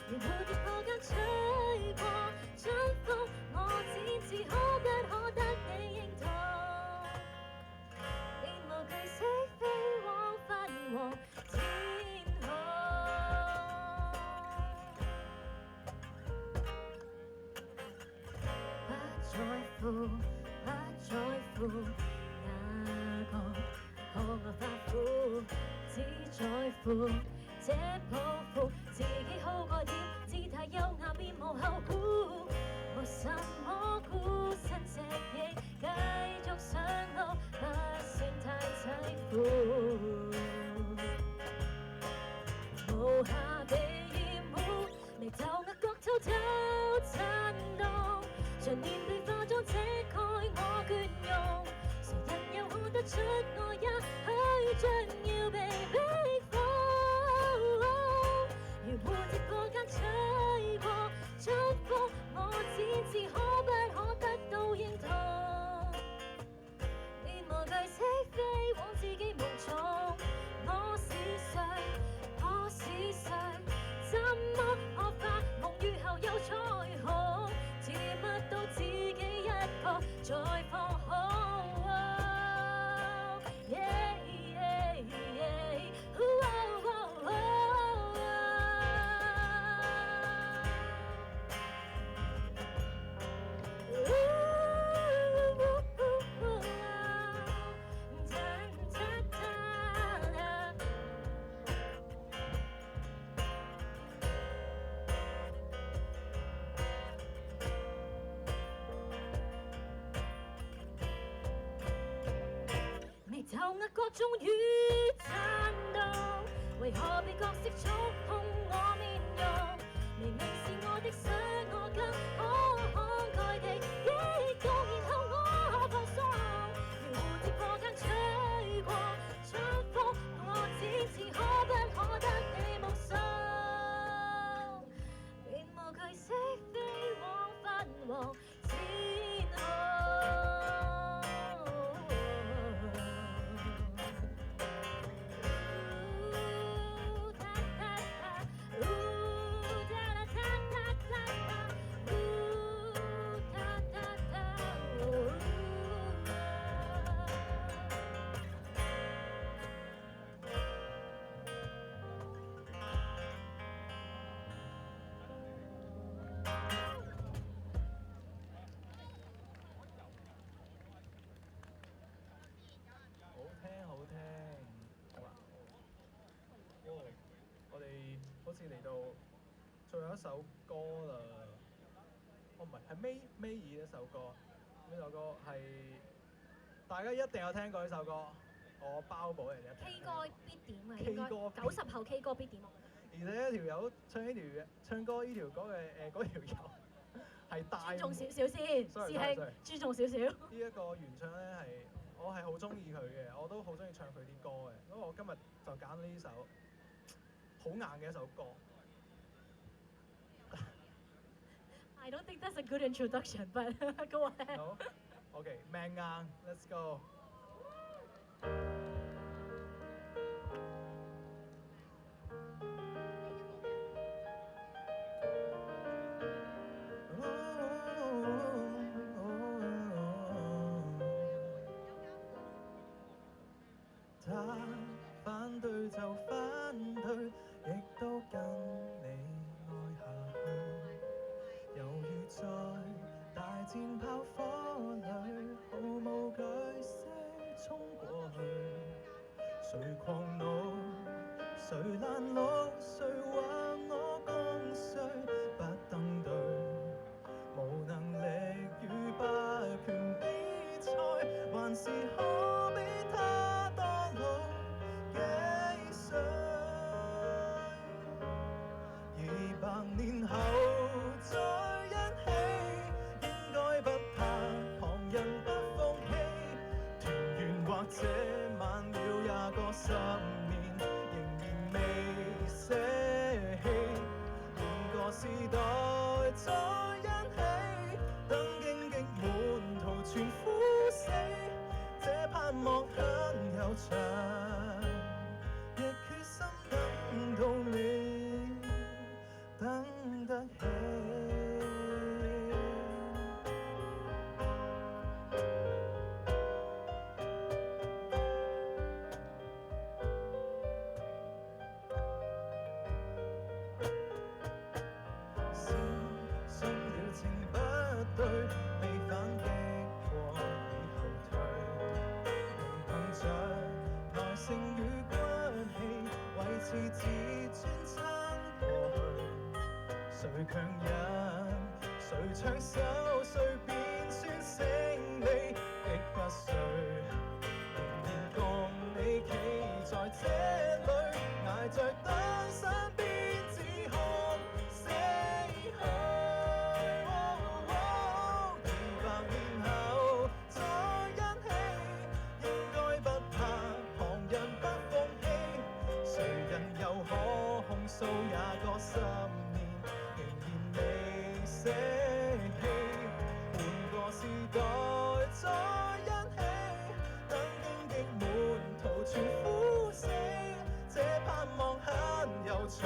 如蝴蝶破間吹過春風，我只是可不可得你認同，連無懼死飛往繁黃天空。不在乎，不在乎，哪個可我發苦，只在乎這抱負，自己好過點，姿態優雅別無後顧，無什麼孤身隻翼，繼續上路，不算太凄苦，無暇被厭惡，眉頭額角偷偷震動，長年被化妝遮蓋我倦容，誰人又看得出我也許將要被逼瘋，如蝴蝶破間吹過春風，我只知可不可得到認同，連無懼死飛往自己無從，我是誰？我是誰？怎麼可發夢雨後有彩虹？甜蜜到自己一個在放空。眉頭額角終於顫動，為何被角色觸碰我面容？明明是我的想我更可慷慨地激動，然後我放鬆，如蝴蝶破間吹過春風，我只是可不可得你目送，連無懼死飛往繁黃天空。次嚟到最後一首歌啦。哦，唔係，係尾二一首歌。呢首歌係大家一定有聽過呢首歌，我包保人哋一定 K 有聽過歌必點啊， K 應該歌90後 K 歌必點，我覺得。而且一條友唱歌呢條歌嘅嗰條友係大尊重少少先， Sorry，師 sorry，兄 sorry 尊重少少。呢一個原唱咧係我係好中意佢嘅，我都好中意唱佢啲歌嘅。咁我今日就揀呢首好硬嘅一首歌。 I don't think that's a good introduction, but go ahead. 好，OK， 命硬 ，Let's go。他反對就反對，亦都跟你愛下去。猶如在大戰炮火裏，毫無懼色衝過去。誰狂怒，誰攔路，誰話我共誰不登對，無能力與霸權比賽，還是可比他多老幾歲。200年後再一起，應該不怕旁人不服氣。團圓或者晚了也過10年，仍然未捨棄。換個時代再一起，等荊棘滿途全枯死，這盼望很悠長，亦決心等到你，等得起。信了情不對，未反擊過已後退，仍憑着耐性與骨氣，維持自尊撐過去。誰強人，誰唱首，誰便算勝利，逼不碎，仍然共你企在這裏，捱着等身邊只看死去。200年後再一起，應該不怕旁人不服氣，誰人又可控訴也過10年，仍然未捨棄。換個時代再一起，等荊棘滿途全枯死，這盼望很悠長。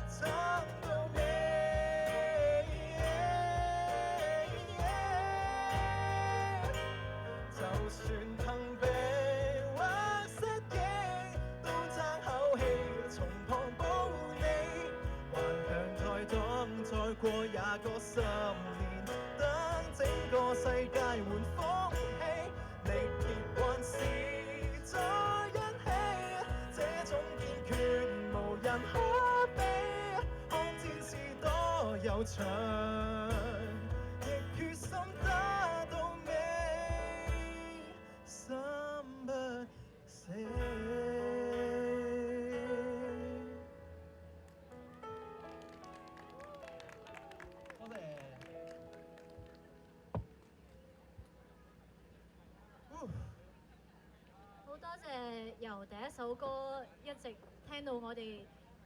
撐到尾，就算幸被或失憶，都爭口氣從旁保你，頑強抬擋再過也過10年，等整個世界換風氣，力竭還是在一起，這種堅決無人可比，看戰事多悠長，亦決心打到尾，心不死。多謝。好多謝由第一首歌一直聽到我哋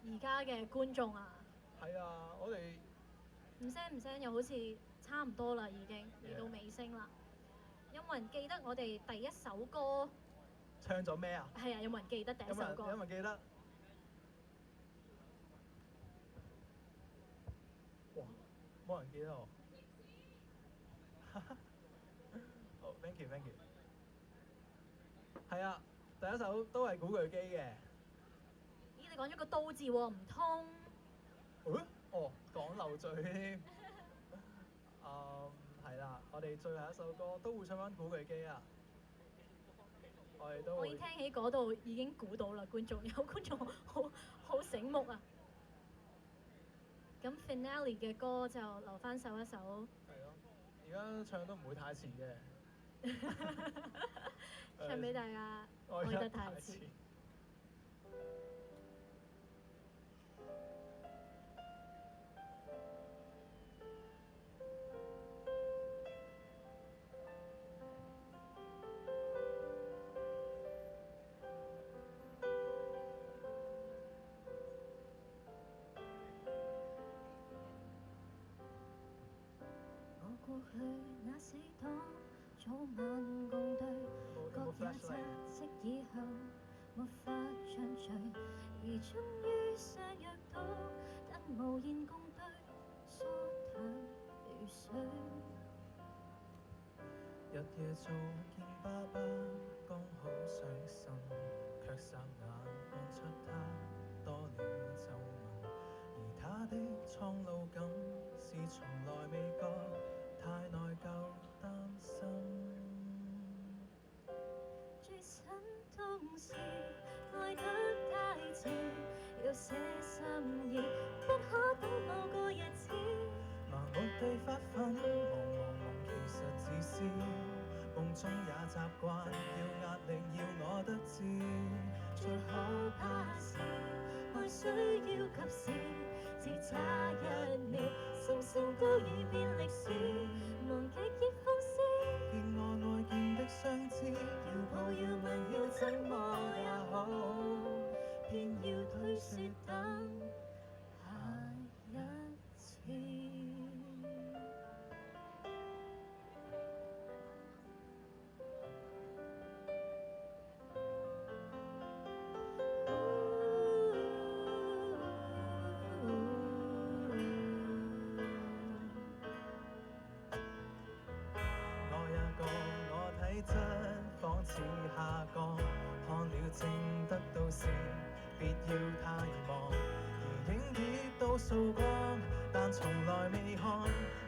而家嘅觀眾啊！係啊，我哋唔聲又好似差唔多啦，已經嚟到尾聲啦。有冇人記得我哋第一首歌？唱咗咩啊？係啊，有冇人記得第一首歌？有冇人記得？哇！冇人記得喎。好，thank you。係啊，第一首都係古巨基嘅。咦，你講咗個刀字喎，唔通？哦，講漏嘴添。係啦，我哋最後一首歌都會唱翻古巨基啊。我哋都會我已經聽起嗰度已經估到啦，觀眾有觀眾好醒目啊！咁 finale 嘅歌就留翻首一首，係咯，而家唱都唔會太遲嘅。唱俾大家，愛愛得得太遲太遲。我過去那死黨，早晚共對，各也扎職以後，沒法暢聚，而終於相約到，得無言共對，疏淡如水。日夜做見爸爸，剛好上身，卻霎眼看出他多了皺紋，而他的蒼老感是從來未覺，太內疚擔心。最親當時愛得太遲，有些心意不可等某個日子。盲目地發奮，忙，其實自私。夢中也習慣，要壓力，要我得志。最可怕是愛需要及時，只差1秒，心聲都已變歷史。忘記亦放肆，見我愛見的相知，要抱要吻要怎麼也好，偏要推說等下一次。我也覺我體質仿似下降，看了正得到時，別要太忙。而影碟都掃光，但從來未看，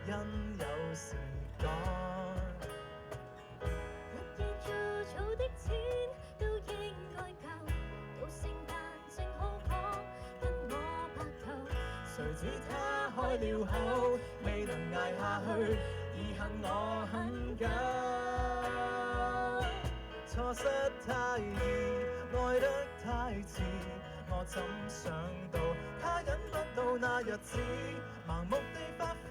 因有時趕。日夜做草的錢都應該夠，到聖誕正好講跟我白頭。誰知他開了口，未能捱下去，已恨我很久。錯失太易，愛得太遲，我怎想到他忍不到那日子，盲目地發奮，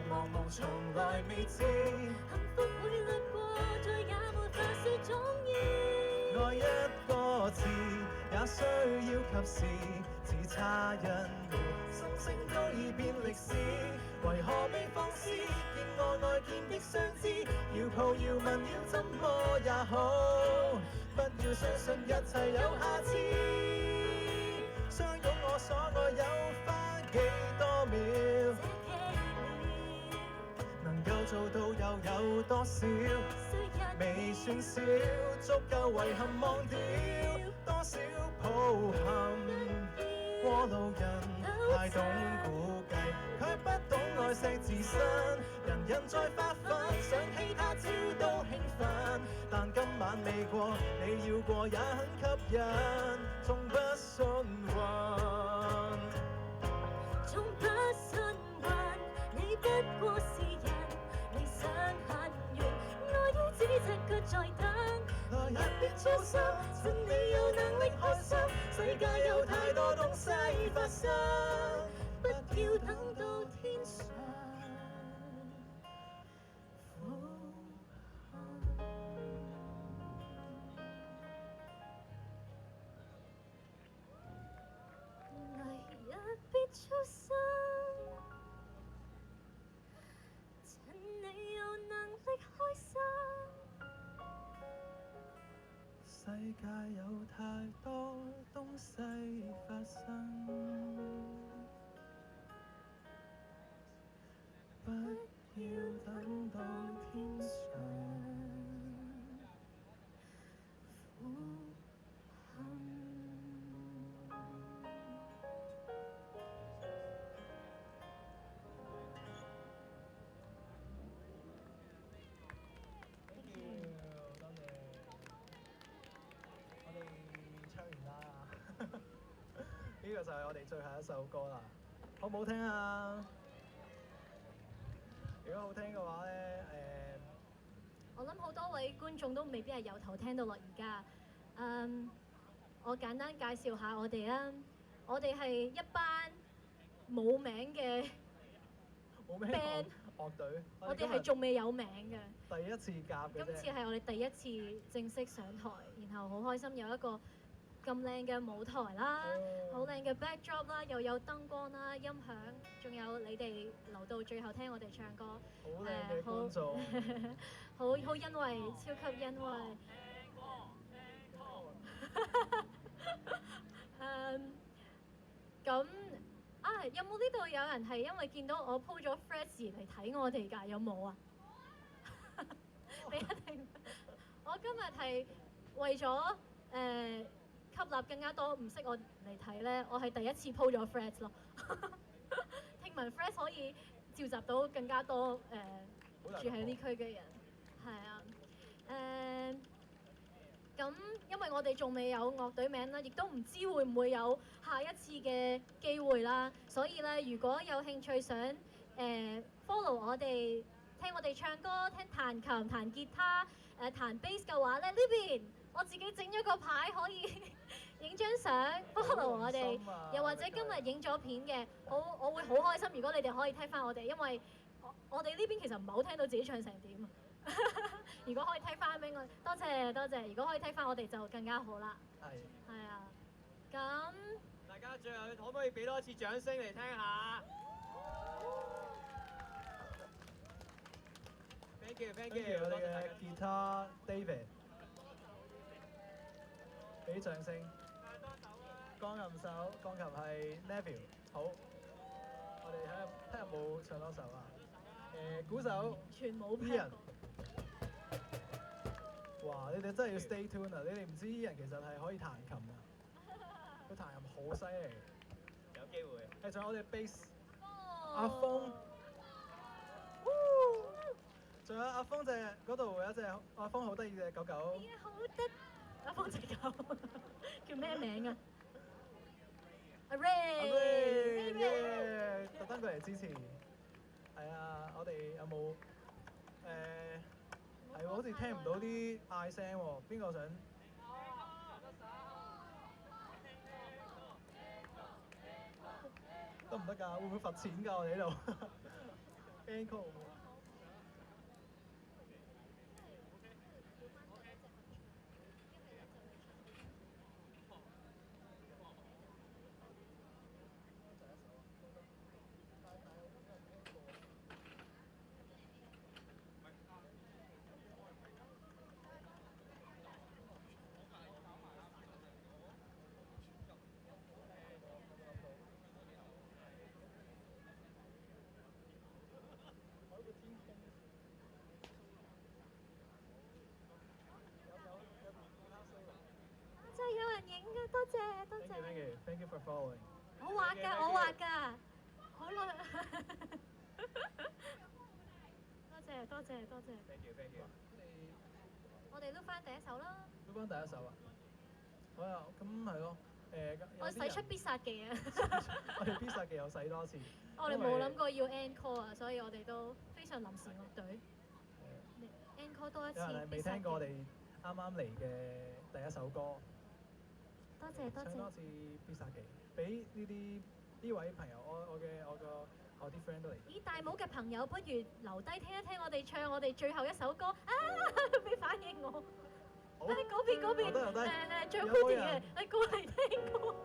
忙，從來未知。幸福會掠過，再也沒法說總意。愛一個字也需要及時，只差1秒，心聲都已變歷史。為何未放肆？見我愛見的相知，要抱要吻要怎麼也好，不要相信一切有下次。相擁我所愛有花幾多秒，能夠做到又有多少？未算少，足夠遺憾忘掉多少抱憾。過路人太懂估計，卻不懂愛惜自身。人在發奮，想起他朝都興奮，但今晚未過，你要過也很吸引，縱不信運。縱不信運，你不過是人，理想很遠，愛於指責卻在等。來日別操心，趁你有能力開心，世界有太多東西發生，不要等到天上苦恨。來日別操心，趁你有能力開心。世界有太多東西發生，不要等到天上苦恨。個就係我哋最後一首歌啦，好唔好聽啊？如果好聽嘅話咧，我諗好多位觀眾都未必係由頭聽到落而家。我簡單介紹下我哋啊，我哋係一班冇名嘅冇咩 band，樂隊，我哋係仲未有名嘅。第一次夾嘅啫。今次係我哋第一次正式上台，然後好開心有一個咁靚嘅舞台啦，好靚嘅 backdrop 啦，又有燈光啦、音響，仲有你哋留到最後聽我哋唱歌，好靚嘅觀眾，好欣慰，超級欣慰。咁有冇呢度有人係因為見到我 po 咗 Fresh 嚟睇我哋㗎？有冇啊？你一定。我今日係為咗吸納更加多唔識我嚟睇咧，我係第一次 po 咗 Fresh 咯。聽聞 Fresh 可以召集到更加多住喺呢區嘅人，係啊，咁因為我哋仲未有樂隊名啦，亦都唔知會唔會有下一次嘅機會啦，所以咧，如果有興趣想follow 我哋，聽我哋唱歌、聽彈琴、彈吉他、彈 bass 嘅話咧，呢邊我自己整咗個牌可以影張相 follow 我哋，又或者今日影咗片嘅，我會好開心。如果你哋可以聽翻我哋，因為我哋呢邊其實唔係好聽到自己唱成點。如果可以聽翻俾我，多謝多謝。如果可以聽翻我哋就更加好啦。係。係啊，咁大家最後可唔可以俾多一次掌聲嚟聽下？Thank you，Thank Thank you， you，我哋嘅吉他 David，俾掌聲。鋼琴手，鋼琴係 Neville，好。我哋睇下有冇唱多首啊？鼓手全冇 Ian。哇！你哋真係要 stay tuned 啊！你哋唔知 Ian 其實係可以彈琴啊，佢彈琴好犀利。有機會。係仲有我哋 bass 阿峰。仲有阿峰嗰度有一隻阿峰好得意嘅狗狗。好得阿峰隻狗叫咩名啊？阿 Ray，耶！特登過嚟支持。係啊，我哋有冇係喎？好似聽唔到啲嗌聲喎，邊個想？得唔得㗎？會唔會罰錢㗎？我哋呢度 encore 真係有人影㗎，多謝多謝。 Thank you for following。我畫㗎，我畫㗎，好耐。多謝多謝多謝。 Thank you，Thank you。我哋錄翻第一首啦。錄翻第一首啊！好啊，咁係咯，我使出必殺技啊！我哋必殺技又使多次。我哋冇諗過要 encore 啊，所以我哋都非常臨時樂隊。encore 多一次。有人係未聽過我哋啱啱嚟嘅第一首歌。多謝多謝。唱多次必殺技，俾呢位朋友，我啲 friend 都嚟。咦，大帽嘅朋友，不如留低聽一聽我哋唱我哋最後一首歌啊！俾反應我。好。嗰邊留低最 Cody 嘅，你過嚟聽歌。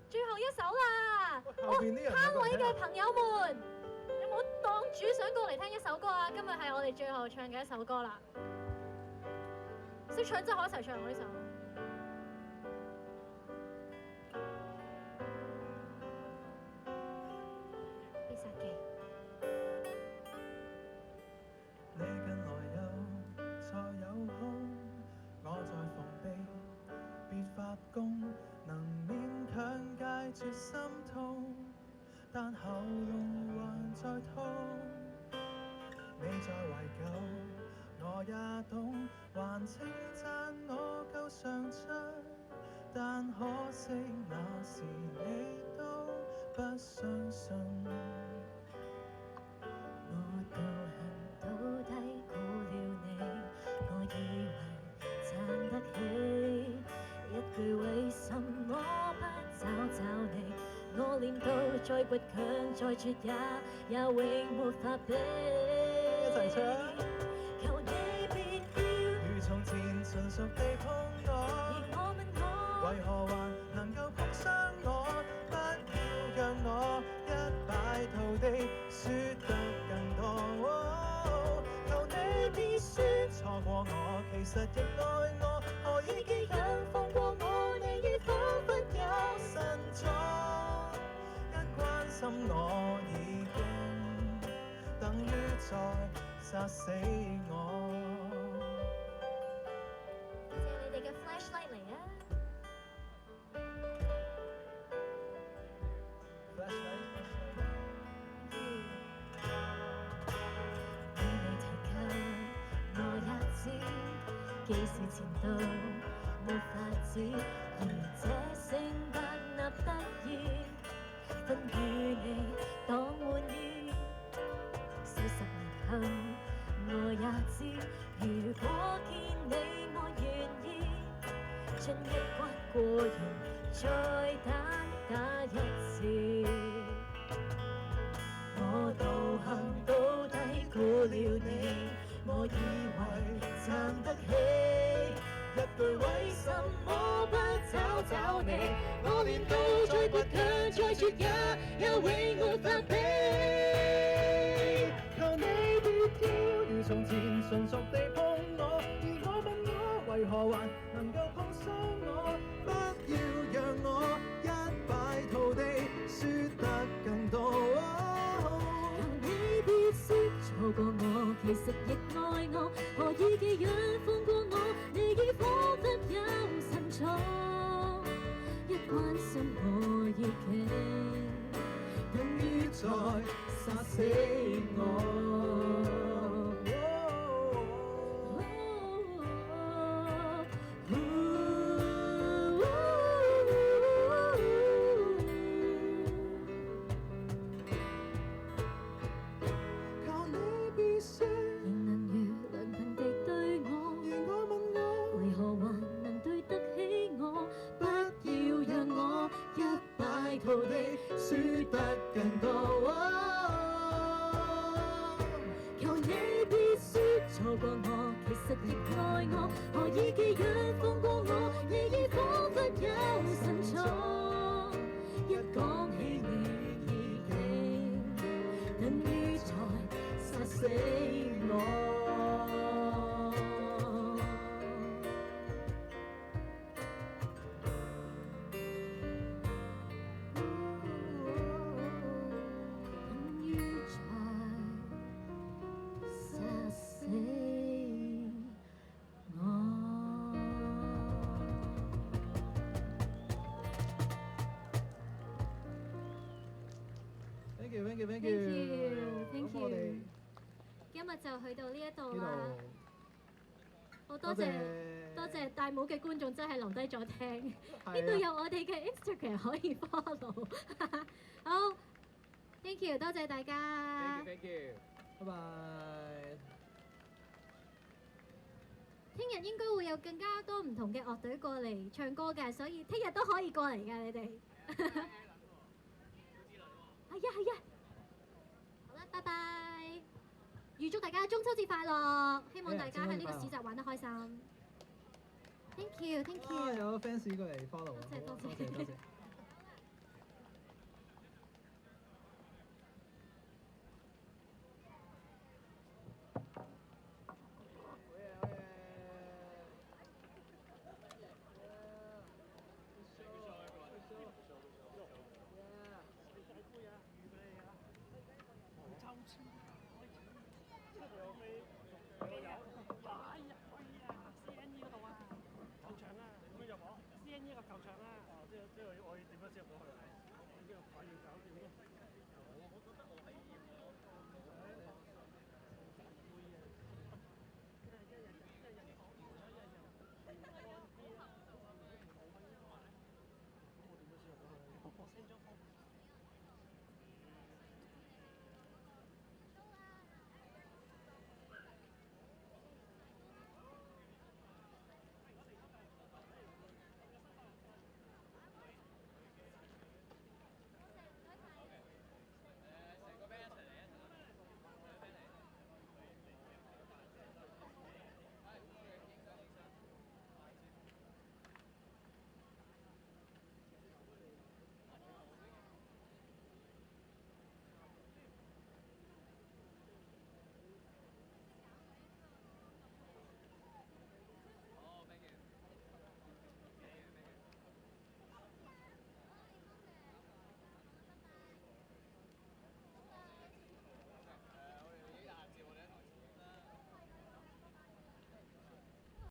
最後一首啦！後邊啲人攤位嘅朋友們，有冇檔主想過嚟聽一首歌啊？今日係我哋最後唱嘅一首歌啦。識唱真係可以一齊唱喎呢首。必殺技。你近來有才有空，我在防備，別發功，能勉強戒絕心痛，但喉嚨還在痛。你在懷舊，我也懂，還稱讚我夠上進，但可惜那時你都不相信。我道行都低估了你，我以為撐得起一句為什麼不找找你，我練到再倔強再絕也永沒法比。一齊唱。求你別要，如從前純熟地碰我，而我問我為何還能夠碰傷我？不要讓我一敗塗地，輸得更多。求你別說錯過我，其實亦愛我，何以記恨放過我？你已彷彿有神助，一關心我已經等於在殺死我。借你哋嘅 flashlight 嚟啊！你未提及，我也知，既是前度沒法子，而這性不立得意，分與你當玩意。數十年後，我也知，如果見你我願意，盡一關過完，再單打一次。我道行都低估了你，我以為撐得起一句為什麼不找找你，我練到再倔強再絕也永沒法比。求你別要如從前純熟地碰我，而我問我為何還能夠碰傷我？不要讓我一敗塗地，輸得更多。求你別說錯過我，其實亦愛我，何以記憶放過我？你已彷彿有神助，一關心我已經等於再殺死我。求你別說，仍能如良朋地對我，而我問我為何還能對得起我？不要讓我一敗塗地，輸得更多。求你別說錯過我，其實亦愛我，何以記憶放過我？你已彷彿有神助，一講起你已經等於在殺死我。等於在殺死我。Thank you，thank you，thank Thank you，thank 咁我哋 you 今日就去到呢一度呢啦，度好多謝大帽嘅觀眾真係留低咗聽，呢度係啊有我哋嘅 Instagram 可以 follow。好，thank you，多謝大家。 Thank you。拜拜。聽日應該會有更加多唔同嘅樂隊過嚟唱歌嘅，所以聽日都可以過嚟㗎，你哋。係啊係啊，好啦，拜拜。預祝大家中秋節快樂，希望大家喺呢個市集玩得開心。Thank you，thank 啊 you。有 fans 過嚟 follow 啊，多謝多謝多謝多謝。